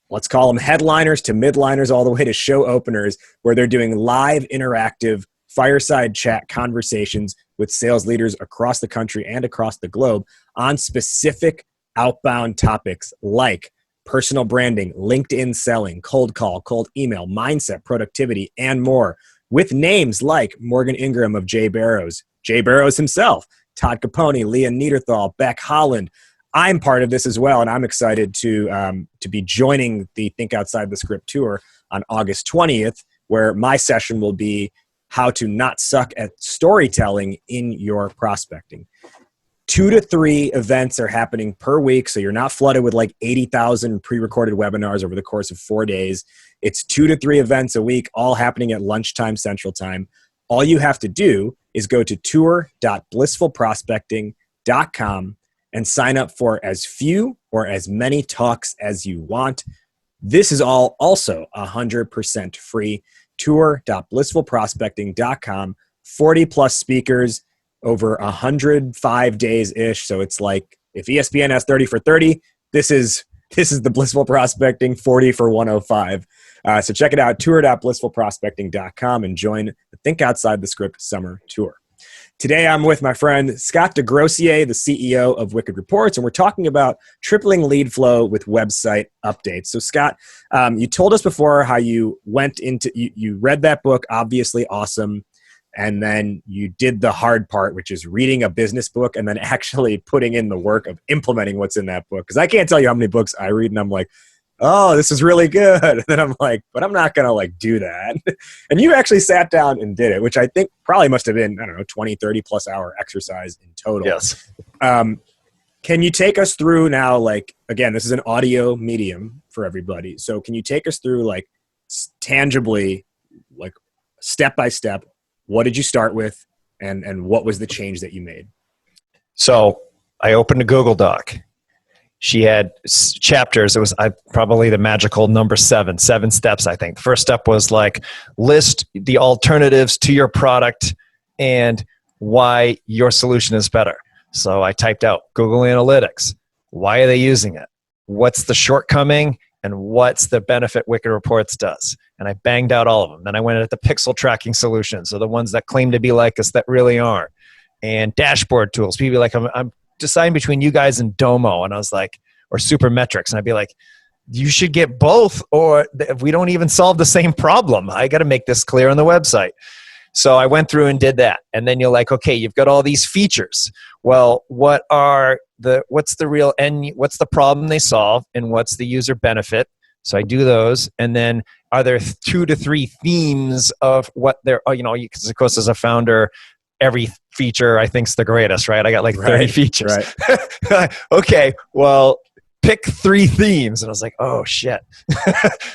let's call them headliners to midliners all the way to show openers, where they're doing live interactive fireside chat conversations with sales leaders across the country and across the globe on specific outbound topics like personal branding, LinkedIn selling, cold call, cold email, mindset, productivity, and more, with names like Morgan Ingram of Jay Barrows himself, Todd Capone, Leah Niederthal, Beck Holland. I'm part of this as well, and I'm excited to be joining the Think Outside the Script tour on August 20th, where my session will be how to not suck at storytelling in your prospecting. 2 to 3 events are happening per week, so you're not flooded with like 80,000 pre-recorded webinars over the course of 4 days. It's 2 to 3 events a week, all happening at lunchtime Central Time. All you have to do is go to tour.blissfulprospecting.com and sign up for as few or as many talks as you want. This is all also 100% free. Tour.blissfulprospecting.com. 40 plus speakers over 105 days-ish. So it's like if ESPN has 30 for 30, this is the Blissful Prospecting 40 for 105. So check it out, tour.blissfulprospecting.com, and join the Think Outside the Script Summer Tour. Today, I'm with my friend Scott Desgrosseilliers, the CEO of Wicked Reports, and we're talking about tripling lead flow with website updates. So, Scott, you told us before how you went into, you read that book, obviously awesome, and then you did the hard part, which is reading a business book and then actually putting in the work of implementing what's in that book. Because I can't tell you how many books I read, and I'm like, oh, this is really good. And then I'm like, but I'm not going to like do that. And you actually sat down and did it, which I think probably must have been, 20, 30 plus hour exercise in total. Yes. Can you take us through now, like, again, this is an audio medium for everybody. So can you take us through like tangibly, like step by step, what did you start with and what was the change that you made? So I opened a Google Doc she had chapters. It was probably the magical number 7 steps, I think. The first step was like list the alternatives to your product and why your solution is better. So I typed out Google Analytics. Why are they using it? What's the shortcoming? And what's the benefit Wicked Reports does? And I banged out all of them. Then I went at the pixel tracking solutions, so the ones that claim to be like us that really aren't. And dashboard tools. People be like, I'm deciding between you guys and Domo. And I was like, or Supermetrics. And I'd be like, you should get both, or we don't even solve the same problem. I got to make this clear on the website. So I went through and did that. And then you're like, okay, you've got all these features. Well, what's the real end? What's the problem they solve, and what's the user benefit? So I do those. And then are there 2 to 3 themes of what they're, because of course as a founder, every feature I think's the greatest, right? I got like 30 features. Right. Okay, well, pick 3 themes. And I was like, oh shit.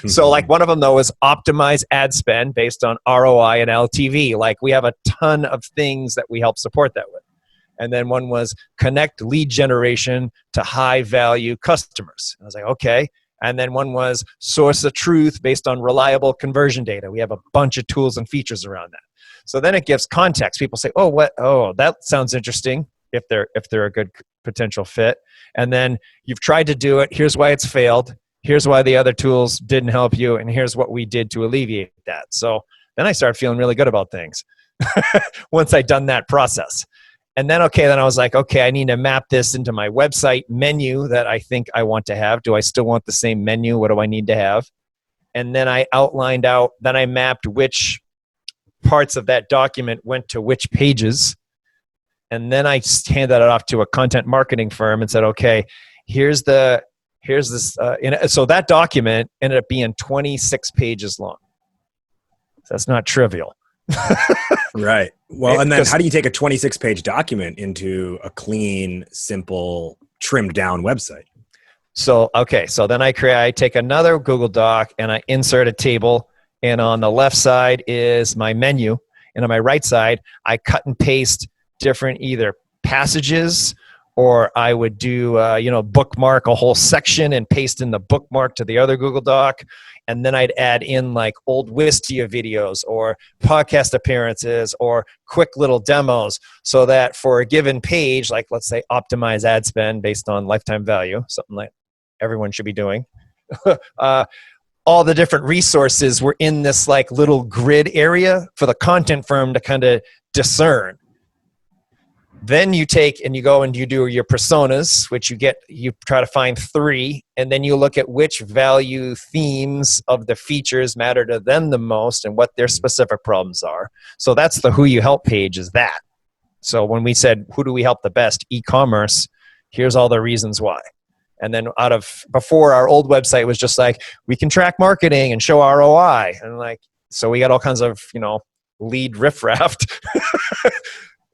So like one of them though was optimize ad spend based on ROI and LTV. Like we have a ton of things that we help support that with. And then one was connect lead generation to high value customers. I was like, okay. And then one was source of truth based on reliable conversion data. We have a bunch of tools and features around that. So then it gives context. People say, oh, what? Oh, that sounds interesting if they're a good potential fit. And then you've tried to do it. Here's why it's failed. Here's why the other tools didn't help you. And here's what we did to alleviate that. So then I started feeling really good about things once I'd done that process. And then, then I was like, okay, I need to map this into my website menu that I think I want to have. Do I still want the same menu? What do I need to have? And then I outlined out, then I mapped which parts of that document went to which pages. And then I handed it off to a content marketing firm and said, okay, here's this. So that document ended up being 26 pages long. So that's not trivial. Right. Well, and then how do you take a 26-page document into a clean, simple, trimmed down website? So then I take another Google Doc and I insert a table, and on the left side is my menu, and on my right side I cut and paste different either passages, or I would do bookmark a whole section and paste in the bookmark to the other Google Doc. And then I'd add in like old Wistia videos or podcast appearances or quick little demos, so that for a given page, like let's say optimize ad spend based on lifetime value, something like everyone should be doing, all the different resources were in this like little grid area for the content firm to kind of discern. Then you take and you go and you do your personas, which you try to find 3, and then you look at which value themes of the features matter to them the most and what their specific problems are. So that's the who you help page, is that. So when we said, who do we help the best? E-commerce, here's all the reasons why. And then before our old website was just like, we can track marketing and show ROI. And like, so we got all kinds of, lead riffraff.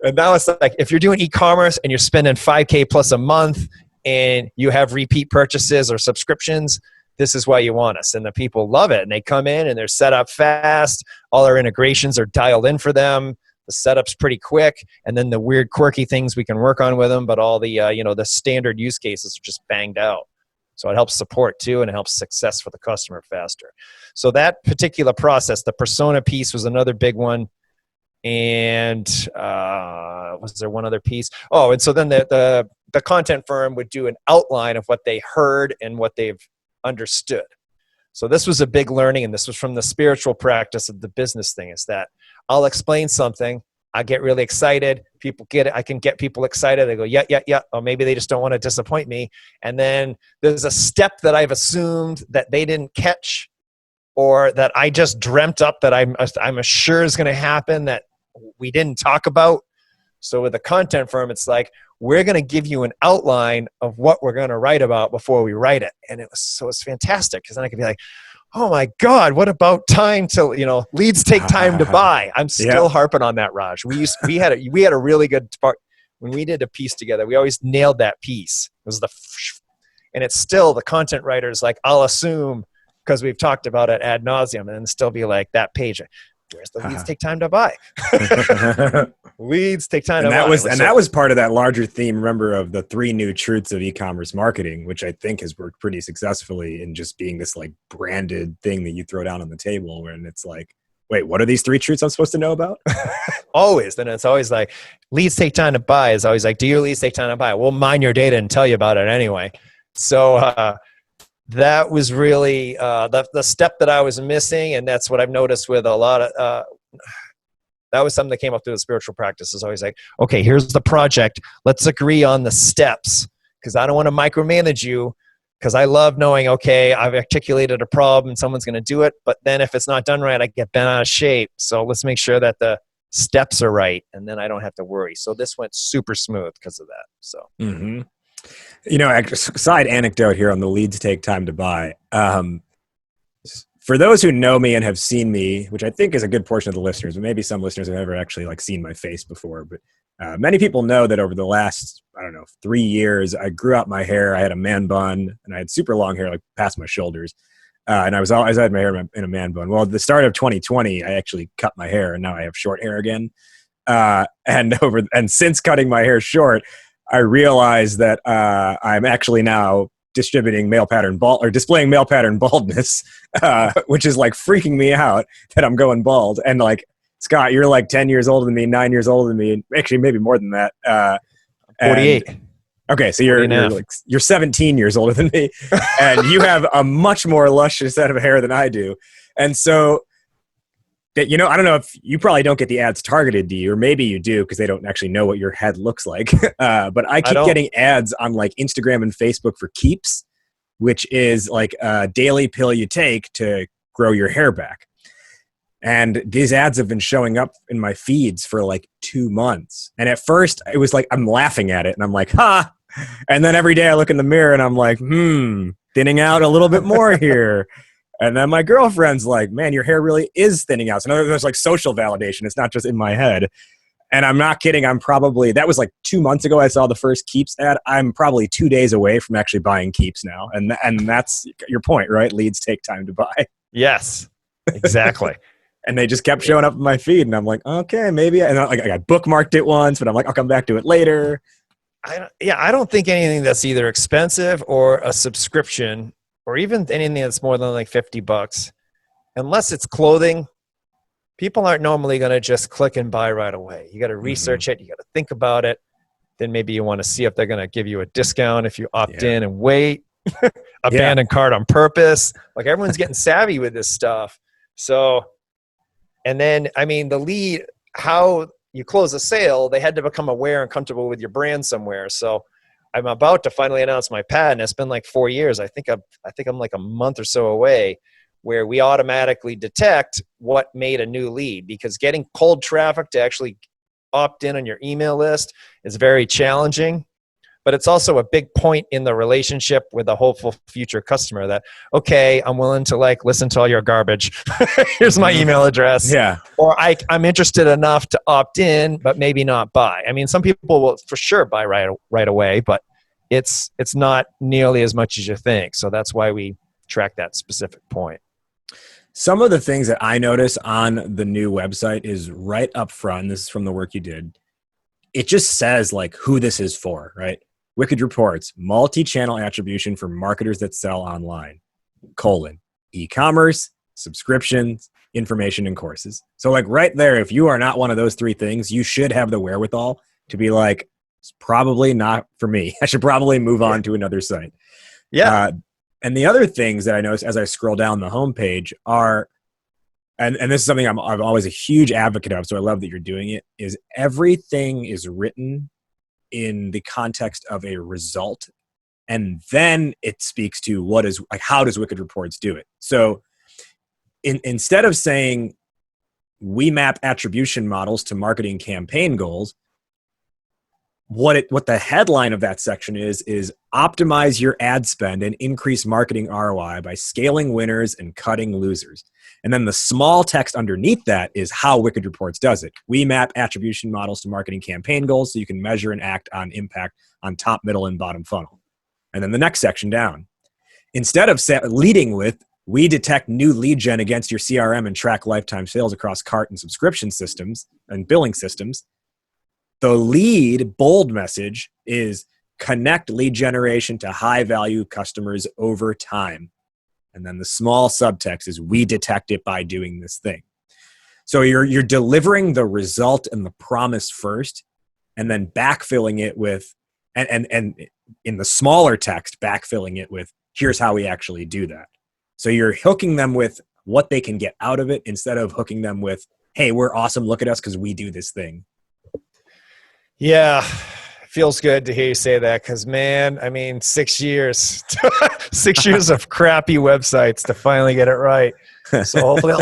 And now it's like, if you're doing e-commerce and you're spending $5K plus a month and you have repeat purchases or subscriptions, this is why you want us. And the people love it. And they come in and they're set up fast. All our integrations are dialed in for them. The setup's pretty quick. And then the weird, quirky things we can work on with them. But all the, the standard use cases are just banged out. So it helps support too, and it helps success for the customer faster. So that particular process, the persona piece was another big one. And was there one other piece? Oh, and so then the content firm would do an outline of what they heard and what they've understood. So this was a big learning, and this was from the spiritual practice of the business thing, is that I'll explain something, I get really excited, people get it, I can get people excited, they go, yeah, or maybe they just don't want to disappoint me. And then there's a step that I've assumed that they didn't catch, or that I just dreamt up that I'm sure is going to happen that we didn't talk about. So with the content firm, it's like, we're going to give you an outline of what we're going to write about before we write it. And it's fantastic, because then I can be like, oh my God, what about time till, leads take time to buy. I'm still harping on that, Raj. We had a really good part when we did a piece together. We always nailed that piece. It was and it's still the content writers like, I'll assume, because we've talked about it ad nauseum, and then still be like, that page, Where's the leads take time to buy? Leads take time to and buy. that was part of that larger theme, remember, of the 3 new truths of e-commerce marketing, which I think has worked pretty successfully in just being this like branded thing that you throw down on the table, when it's like, wait, what are these 3 truths I'm supposed to know about? Always. Then it's always like, leads take time to buy is always like, do your leads take time to buy? We'll mine your data and tell you about it anyway. So that was really the step that I was missing. And that's what I've noticed with a lot of, that was something that came up through the spiritual practice. Is always like, okay, here's the project. Let's agree on the steps, because I don't want to micromanage you, because I love knowing, okay, I've articulated a problem and someone's going to do it. But then if it's not done right, I get bent out of shape. So let's make sure that the steps are right, and then I don't have to worry. So this went super smooth because of that. So, You know, side anecdote here on the leads take time to buy. For those who know me and have seen me, which I think is a good portion of the listeners, but maybe some listeners have never actually like seen my face before, but many people know that over the last, 3 years, I grew out my hair. I had a man bun, and I had super long hair, like past my shoulders. And I had my hair in a man bun. Well, at the start of 2020, I actually cut my hair, and now I have short hair again. And since cutting my hair short, I realized that I'm actually now displaying male pattern baldness, which is like freaking me out that I'm going bald. And like, Scott, you're like 10 years older than me, 9 years older than me, actually maybe more than that. 48. Okay, so you're 17 years older than me, and you have a much more luscious set of hair than I do. And so, I don't know if you probably don't get the ads targeted to you, or maybe you do because they don't actually know what your head looks like. But I keep getting ads on like Instagram and Facebook for Keeps, which is like a daily pill you take to grow your hair back. And these ads have been showing up in my feeds for like 2 months. And at first it was like, I'm laughing at it and I'm like, ha. And then every day I look in the mirror and I'm like, thinning out a little bit more here. And then my girlfriend's like, man, your hair really is thinning out. So there's like social validation. It's not just in my head. And I'm not kidding. That was like 2 months ago I saw the first Keeps ad. I'm probably 2 days away from actually buying Keeps now. And that's your point, right? Leads take time to buy. Yes, exactly. And they just kept showing up in my feed. And I'm like, okay, maybe. And I bookmarked it once, but I'm like, I'll come back to it later. I don't think anything that's either expensive or a subscription, or even anything that's more than like $50, unless it's clothing, people aren't normally going to just click and buy right away. You got to research it. You got to think about it. Then maybe you want to see if they're going to give you a discount if you opt in and wait. Abandon cart on purpose. Like, everyone's getting savvy with this stuff. So, and then, I mean, the lead, how you close a sale, they had to become aware and comfortable with your brand somewhere. So I'm about to finally announce my patent. It's been like 4 years. I think I'm like a month or so away, where we automatically detect what made a new lead, because getting cold traffic to actually opt in on your email list is very challenging. But it's also a big point in the relationship with a hopeful future customer that, okay, I'm willing to like listen to all your garbage. Here's my email address. Yeah. Or I'm interested enough to opt in, but maybe not buy. I mean, some people will for sure buy right away, but it's not nearly as much as you think. So that's why we track that specific point. Some of the things that I notice on the new website is right up front. This is from the work you did. It just says like who this is for, right? Wicked Reports, multi-channel attribution for marketers that sell online, e-commerce, subscriptions, information, and courses. So like right there, if you are not one of those 3 things, you should have the wherewithal to be like, it's probably not for me. I should probably move on to another site. Yeah. And the other things that I notice as I scroll down the homepage are, and this is something I'm always a huge advocate of, so I love that you're doing it, is everything is written in the context of a result, and then it speaks to how does Wicked Reports do it. So instead of saying we map attribution models to marketing campaign goals, what the headline of that section is optimize your ad spend and increase marketing ROI by scaling winners and cutting losers. And then the small text underneath that is how Wicked Reports does it. We map attribution models to marketing campaign goals so you can measure and act on impact on top, middle, and bottom funnel. And then the next section down. Instead of leading with we detect new lead gen against your CRM and track lifetime sales across cart and subscription systems and billing systems. The lead bold message is connect lead generation to high value customers over time. And then the small subtext is we detect it by doing this thing. So you're delivering the result and the promise first, and then backfilling it with, and in the smaller text, backfilling it with, here's how we actually do that. So you're hooking them with what they can get out of it instead of hooking them with, hey, we're awesome, look at us because we do this thing. Yeah, feels good to hear you say that because, man, I mean, 6 years, 6 years of crappy websites to finally get it right. So hopefully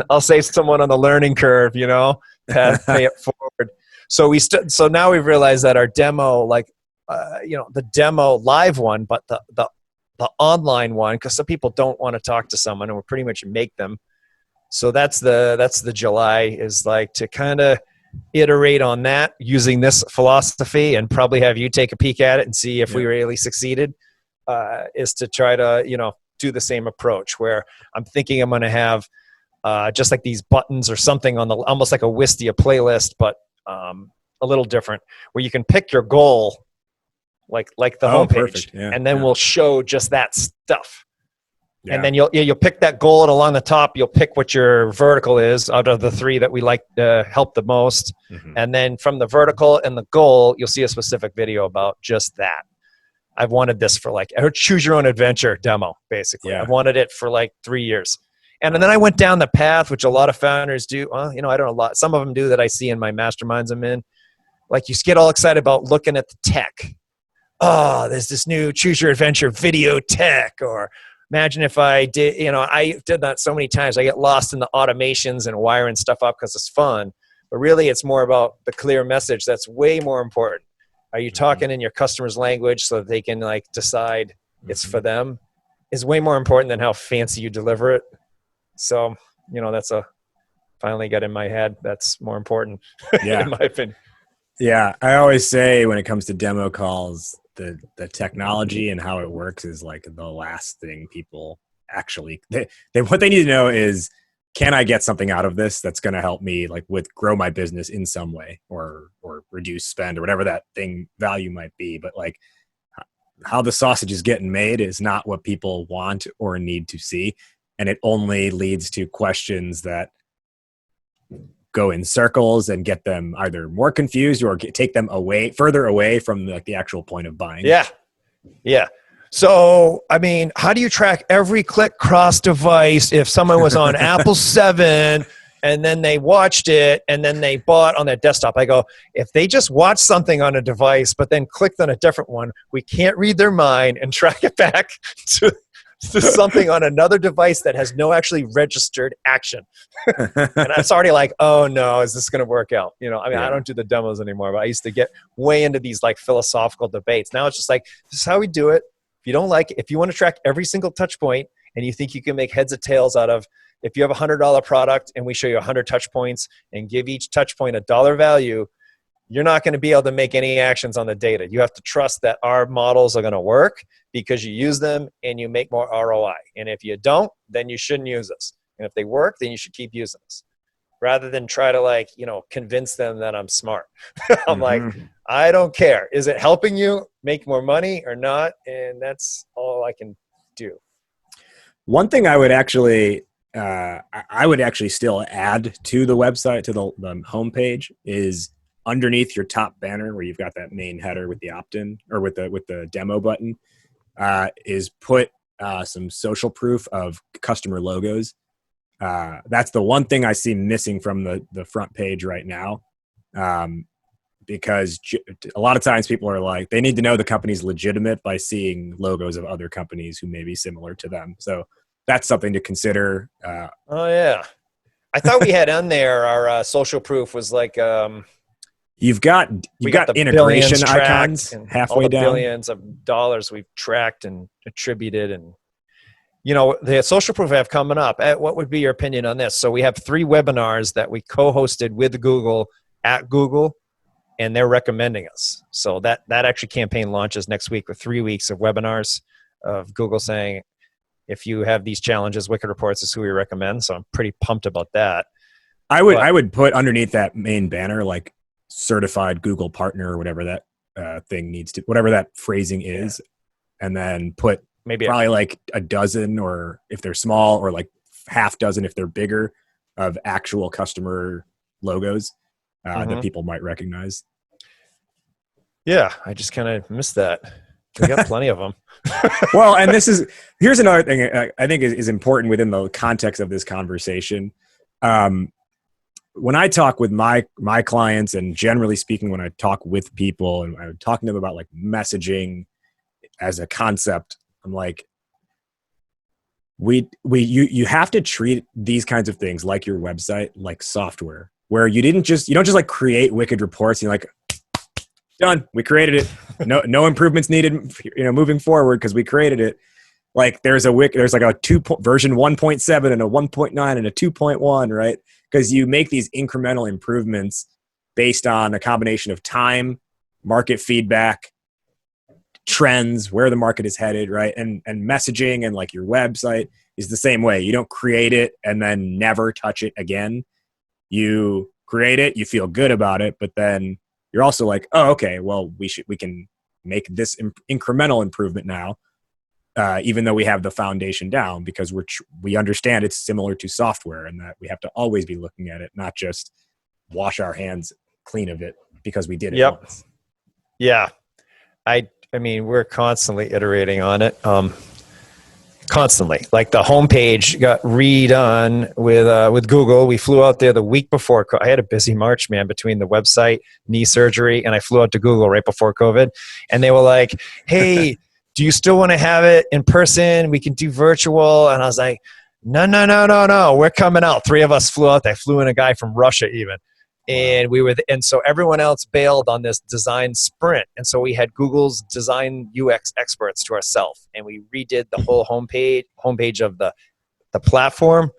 I'll save someone on the learning curve, you know, pay it forward. So so now we've realized that our demo, like, the demo live one, but the online one, because some people don't want to talk to someone and we pretty much make them. So that's the July, is like to kind of iterate on that using this philosophy and probably have you take a peek at it and see if we really succeeded, is to try to, do the same approach where I'm thinking I'm going to have just like these buttons or something on almost like a Wistia playlist, but a little different, where you can pick your goal, like the homepage, and then we'll show just that stuff. Yeah. And then you'll pick that goal, and along the top, you'll pick what your vertical is out of the three that we like to help the most. Mm-hmm. And then from the vertical and the goal, you'll see a specific video about just that. I've wanted this for a choose your own adventure demo, basically. Yeah. I've wanted it for 3 years. And then I went down the path, which a lot of founders do. Well, I don't know, a lot. Some of them do that I see in my masterminds I'm in. Like, you get all excited about looking at the tech. Oh, there's this new choose your adventure video tech. Or imagine if I did, I did that so many times. I get lost in the automations and wiring stuff up because it's fun. But really, it's more about the clear message. That's way more important. Are you talking in your customer's language so that they can decide it's for them? Is way more important than how fancy you deliver it. So, that's finally got in my head. That's more important, in my opinion. Yeah, I always say when it comes to demo calls, the technology and how it works is the last thing people actually what they need to know is, can I get something out of this that's going to help me grow my business in some way or reduce spend or whatever that thing value might be. But how the sausage is getting made is not what people want or need to see. And it only leads to questions that go in circles and get them either more confused or take them further away from the actual point of buying. Yeah. Yeah. So, I mean, how do you track every click cross device if someone was on Apple 7 and then they watched it and then they bought on their desktop? I go, if they just watched something on a device but then clicked on a different one, we can't read their mind and track it back to something on another device that has no actually registered action. And it's already oh no, is this going to work out? I don't do the demos anymore, but I used to get way into these philosophical debates. Now it's just this is how we do it. If you don't like it, if you want to track every single touch point and you think you can make heads or tails out of, if you have $100 product and we show you 100 touch points and give each touch point $1 value, you're not going to be able to make any actions on the data. You have to trust that our models are going to work because you use them and you make more ROI. And if you don't, then you shouldn't use us. And if they work, then you should keep using us, rather than try to convince them that I'm smart. I'm I don't care. Is it helping you make more money or not? And that's all I can do. One thing I would actually still add to the website, to the homepage, is underneath your top banner where you've got that main header with the opt-in or with the demo button, is put some social proof of customer logos. That's the one thing I see missing from the front page right now, because a lot of times people are they need to know the company's legitimate by seeing logos of other companies who may be similar to them. So that's something to consider. Oh yeah, I thought we had on there our social proof was You've got integration icons halfway all the down. Billions of dollars we've tracked and attributed, and the social proof I have coming up. What would be your opinion on this? So we have 3 webinars that we co-hosted with Google at Google, and they're recommending us. So that actually campaign launches next week with 3 weeks of webinars of Google saying, if you have these challenges, Wicked Reports is who we recommend. So I'm pretty pumped about that. I would put underneath that main banner, like certified Google partner or whatever that thing needs to, whatever that phrasing is. And then put maybe probably like a dozen, or if they're small, or like half dozen if they're bigger, of actual customer logos that people might recognize. Yeah, I just kind of missed that. We got plenty of them. Well, and here's another thing I think is important within the context of this conversation. When I talk with my clients, and generally speaking, when I talk with people and I'm talking to them about like messaging as a concept, I'm like, you have to treat these kinds of things like your website like software, where you don't just like create Wicked Reports and you're like, done, we created it, no improvements needed, moving forward because we created it. Like there's like a version 1.7 and a 1.9 and a 2.1, right? Because you make these incremental improvements based on a combination of time, market feedback, trends, where the market is headed, right? And messaging and like your website is the same way. You don't create it and then never touch it again. You create it, you feel good about it, but then you're also like, oh, okay, well, we can make this incremental improvement now, even though we have the foundation down, because we understand it's similar to software and that we have to always be looking at it, not just wash our hands clean of it because we did it once. Yeah. I mean, we're constantly iterating on it. Constantly. Like the homepage got redone with Google. We flew out there the week before. I had a busy March, man, between the website, knee surgery, and I flew out to Google right before COVID. And they were like, hey, do you still want to have it in person? We can do virtual. And I was like, no. We're coming out. 3 of us flew out. They flew in a guy from Russia even. And and so everyone else bailed on this design sprint. And so we had Google's design UX experts to ourselves, and we redid the whole homepage of the platform.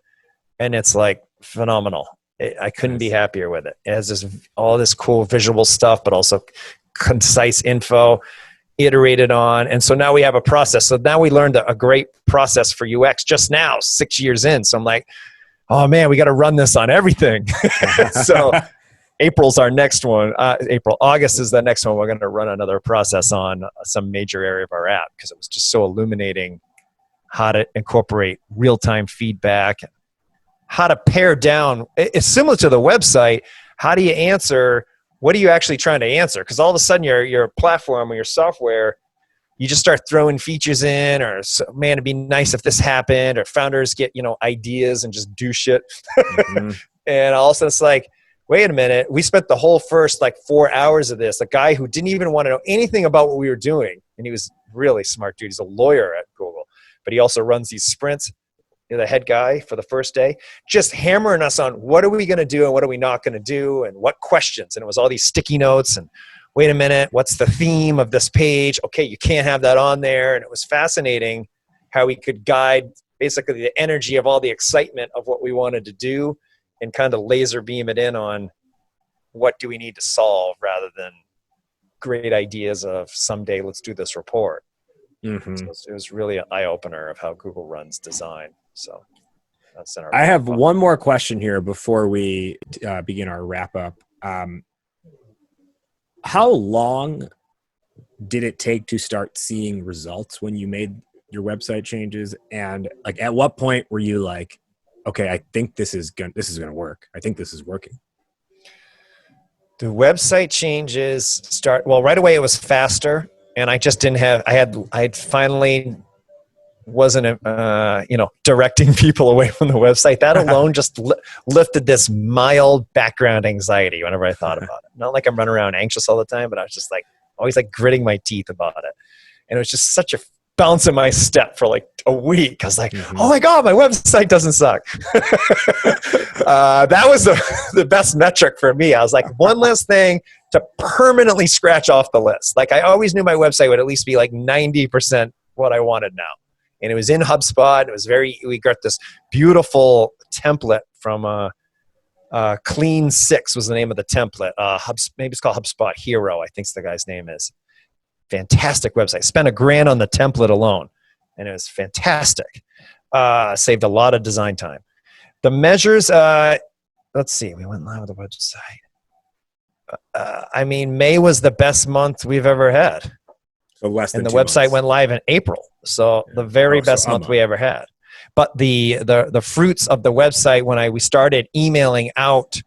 And it's like phenomenal. I couldn't be happier with it. It has all this cool visual stuff, but also concise info iterated on. And so now we have a process. So now we learned a great process for UX just now, 6 years in. So I'm like, oh man, we got to run this on everything. So April's our next one. August is the next one. We're going to run another process on some major area of our app, because it was just so illuminating how to incorporate real-time feedback, how to pare down. It's similar to the website. How do you answer? What are you actually trying to answer? Because all of a sudden your platform or your software, you just start throwing features in, or man, it'd be nice if this happened, or founders get, ideas and just do shit. And all of a sudden it's like, wait a minute, we spent the whole first 4 hours of this, a guy who didn't even want to know anything about what we were doing. And he was really smart dude. He's a lawyer at Google, but he also runs these sprints, the head guy for the first day, just hammering us on what are we going to do and what are we not going to do and what questions. And it was all these sticky notes and wait a minute, what's the theme of this page? Okay, you can't have that on there. And it was fascinating how we could guide basically the energy of all the excitement of what we wanted to do and kind of laser beam it in on what do we need to solve, rather than great ideas of someday let's do this report. So it was really an eye-opener of how Google runs design. So that's in our I have one more question here before we begin our wrap-up. How long did it take to start seeing results when you made your website changes? And at what point were you like, okay, I think this is going to work. I think this is working. The website changes right away. It was faster, and I just didn't have. I finally wasn't directing people away from the website. That alone just lifted this mild background anxiety whenever I thought about it. Not like I'm running around anxious all the time, but I was just always gritting my teeth about it, and it was just such a bounce in my step for a week. I was like, oh my God, my website doesn't suck. That was the best metric for me. I was like, one less thing to permanently scratch off the list. I always knew my website would at least be 90% what I wanted now. And it was in HubSpot. It was we got this beautiful template from Clean 6 was the name of the template. Maybe it's called HubSpot Hero, I think the guy's name is. Fantastic website. Spent $1,000 on the template alone. and it was fantastic. Saved a lot of design time. The measures, let's see, we went live with the website. I mean, May was the best month we've ever had. So less than and the 2 website months. went live in April. So the very best month we ever had. But the fruits of the website, when we started emailing out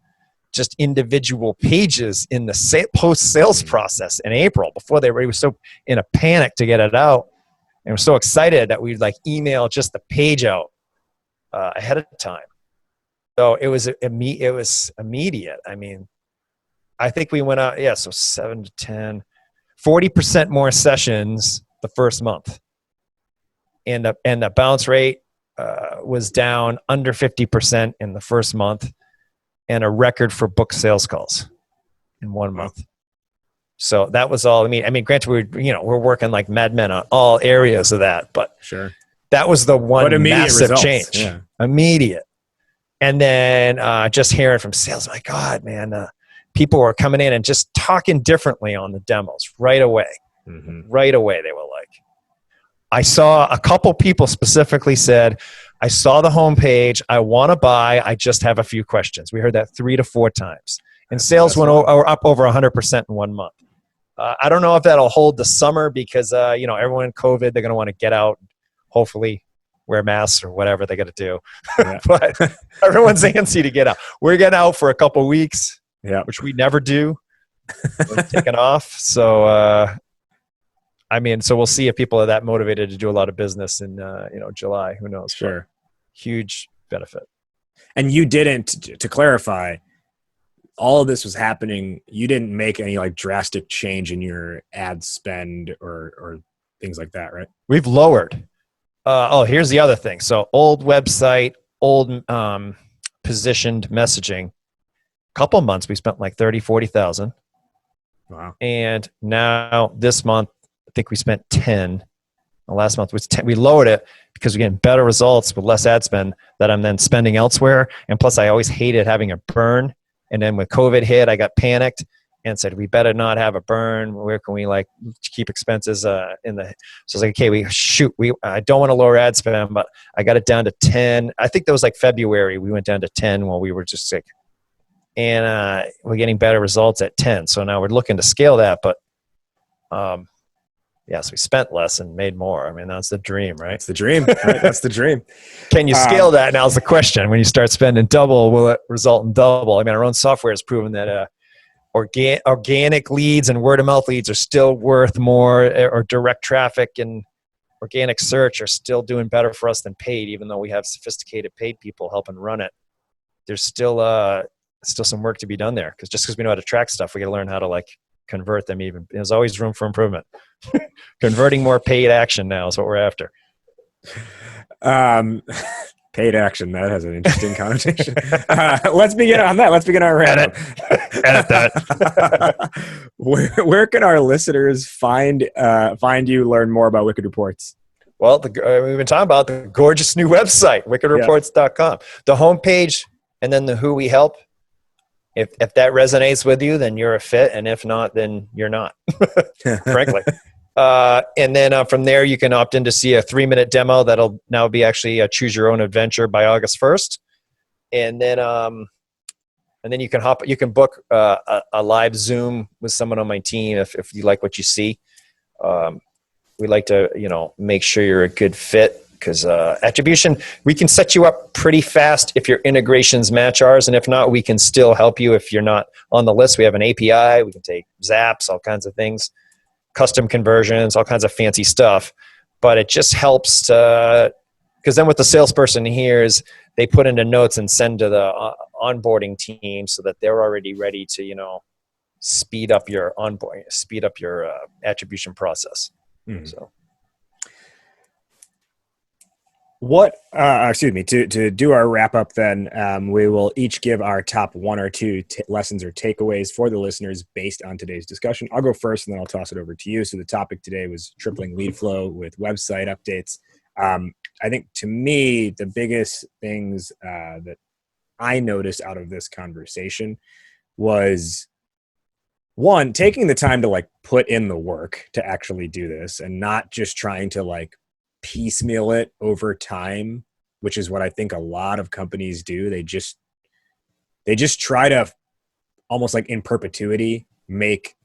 just individual pages in the post-sales process in April, before we were so in a panic to get it out, and we're so excited that we'd like email just the page out ahead of time. So it was immediate. I mean, I think we went out, so 7 to 10, 40% more sessions the first month. And the bounce rate was down under 50% in the first month, and a record for book sales calls in 1 month. So that was all. I mean, granted, we're working like madmen on all areas of that, but sure, that was the one massive results. change. Yeah. Immediate. And then just hearing from sales, my God, man, people were coming in and just talking differently on the demos right away. Mm-hmm. Right away, they were like, I saw a couple people specifically said, I saw the homepage, I want to buy, I just have a few questions. We heard that 3 to 4 times. And sales went up over 100% in 1 month. I don't know if that'll hold the summer because, everyone in COVID, they're going to want to get out, hopefully wear masks or whatever they got to do. Yeah. But everyone's antsy to get out. We're getting out for a couple weeks, which we never do. We're taking off. So, so we'll see if people are that motivated to do a lot of business in, July. Who knows? Sure. Huge benefit. And you didn't, to clarify, all of this was happening. You didn't make any like drastic change in your ad spend or things like that, right? We've lowered. Here's the other thing. So old website, old positioned messaging. Couple months we spent like 30, 40,000. Wow. And now this month, I think we spent 10. The last month was 10. We lowered it because we're getting better results with less ad spend that I'm then spending elsewhere. And plus I always hated having a burn. And then when COVID hit, I got panicked and said, we better not have a burn. Where can we like keep expenses in the, so I was like, okay, I don't want to lower ad spend, but I got it down to 10. I think that was like February. We went down to 10 while we were just sick, and we're getting better results at 10. So now we're looking to scale that, but so we spent less and made more. I mean, that's the dream, right? That's the dream. Right? That's the dream. Can you scale that? Now's the question. When you start spending double, will it result in double? I mean, our own software has proven that organic leads and word-of-mouth leads are still worth more, or direct traffic and organic search are still doing better for us than paid, even though we have sophisticated paid people helping run it. There's still some work to be done there, because we know how to track stuff, we got to learn how to like convert them. Even there's always room for improvement. Converting more paid action now is what we're after. Paid action, that has an interesting connotation. Let's begin on that. Let's begin our round. Edit that. Where can our listeners find you, learn more about Wicked Reports? Well, we've been talking about the gorgeous new website, wickedreports.com. The homepage and then the who we help. If that resonates with you, then you're a fit. And if not, then you're not, frankly. And then from there, you can opt in to see a 3-minute demo. That'll now be actually a choose your own adventure by August 1st. And then you can book a live Zoom with someone on my team if you like what you see. We like to, make sure you're a good fit, because attribution, we can set you up pretty fast if your integrations match ours. And if not, we can still help you if you're not on the list. We have an API. We can take zaps, all kinds of things, custom conversions, all kinds of fancy stuff. But it just helps because then what the salesperson hears, they put into notes and send to the onboarding team so that they're already ready to, speed up your onboarding, speed up your attribution process. Mm-hmm. So. To do our wrap up then, we will each give our top 1 or 2 lessons or takeaways for the listeners based on today's discussion. I'll go first and then I'll toss it over to you. So the topic today was tripling lead flow with website updates. I think to me, the biggest things that I noticed out of this conversation was, one, taking the time to like put in the work to actually do this and not just trying to like piecemeal it over time, which is what I think a lot of companies do. They just try to almost like in perpetuity make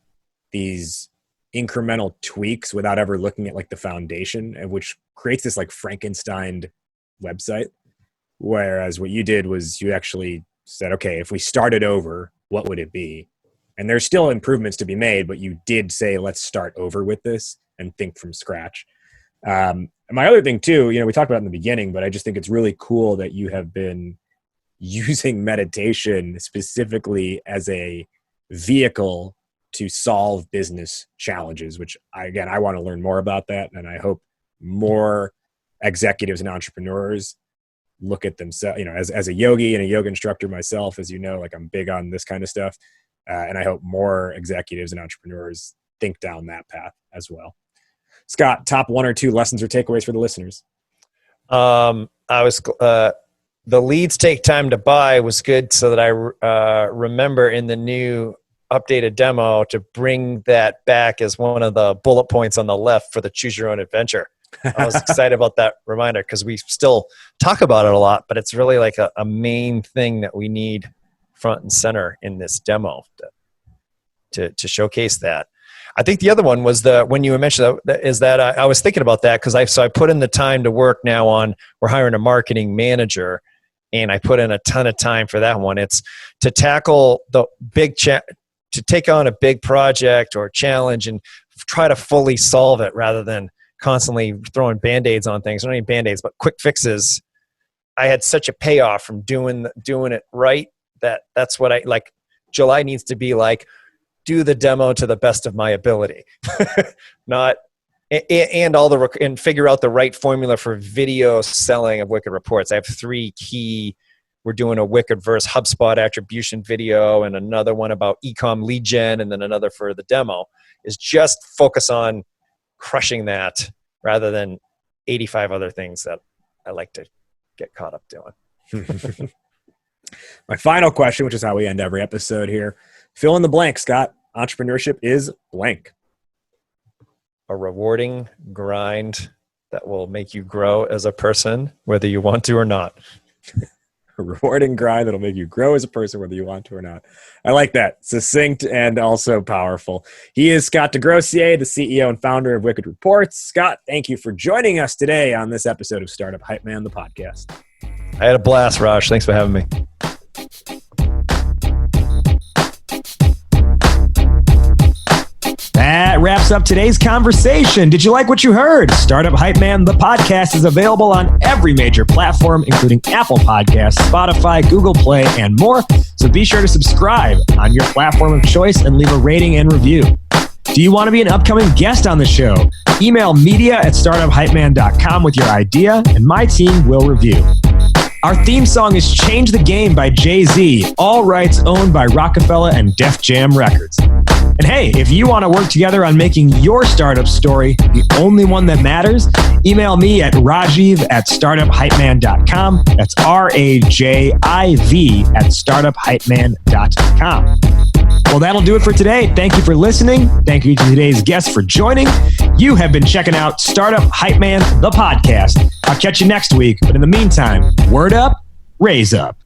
these incremental tweaks without ever looking at like the foundation, and which creates this like Frankenstein website. Whereas what you did was you actually said, okay, if we started over, what would it be? And there's still improvements to be made, but you did say, let's start over with this and think from scratch. And my other thing too, we talked about it in the beginning, but I just think it's really cool that you have been using meditation specifically as a vehicle to solve business challenges, which I want to learn more about that. And I hope more executives and entrepreneurs look at themselves, as a yogi and a yoga instructor myself, as you know, like I'm big on this kind of stuff. And I hope more executives and entrepreneurs think down that path as well. Scott, top 1 or 2 lessons or takeaways for the listeners. The leads take time to buy was good, so that I remember in the new updated demo to bring that back as one of the bullet points on the left for the choose your own adventure. I was excited about that reminder because we still talk about it a lot, but it's really like a main thing that we need front and center in this demo to showcase that. I think the other one was when you mentioned that I was thinking about that because I put in the time to work now on, we're hiring a marketing manager, and I put in a ton of time for that one. It's to tackle the to take on a big project or challenge and try to fully solve it rather than constantly throwing Band-Aids on things. Not even Band-Aids, but quick fixes. I had such a payoff from doing it right that's what I like. July needs to be like, do the demo to the best of my ability, and figure out the right formula for video selling of Wicked Reports. I have 3 key. We're doing a Wicked verse HubSpot attribution video and another one about e-com lead gen, and then another for the demo. Is just focus on crushing that rather than 85 other things that I like to get caught up doing. My final question, which is how we end every episode here. Fill in the blank, Scott. Entrepreneurship is blank. A rewarding grind that will make you grow as a person, whether you want to or not. A rewarding grind that'll make you grow as a person, whether you want to or not. I like that. Succinct and also powerful. He is Scott Desgrosseilliers, the CEO and founder of Wicked Reports. Scott, thank you for joining us today on this episode of Startup Hypeman, the podcast. I had a blast, Raj. Thanks for having me. That wraps up today's conversation. Did you like what you heard? Startup Hypeman, the podcast, is available on every major platform, including Apple Podcasts, Spotify, Google Play, and more. So be sure to subscribe on your platform of choice and leave a rating and review. Do you want to be an upcoming guest on the show? Email media@startuphypeman.com with your idea, and my team will review. Our theme song is Change the Game by Jay-Z, all rights owned by Rockefeller and Def Jam Records. And hey, if you want to work together on making your startup story the only one that matters, email me at rajiv@startuphypeman.com. That's RAJIV@startuphypeman.com. Well, that'll do it for today. Thank you for listening. Thank you to today's guests for joining. You have been checking out Startup Hypeman, the podcast. I'll catch you next week. But in the meantime, word up, raise up.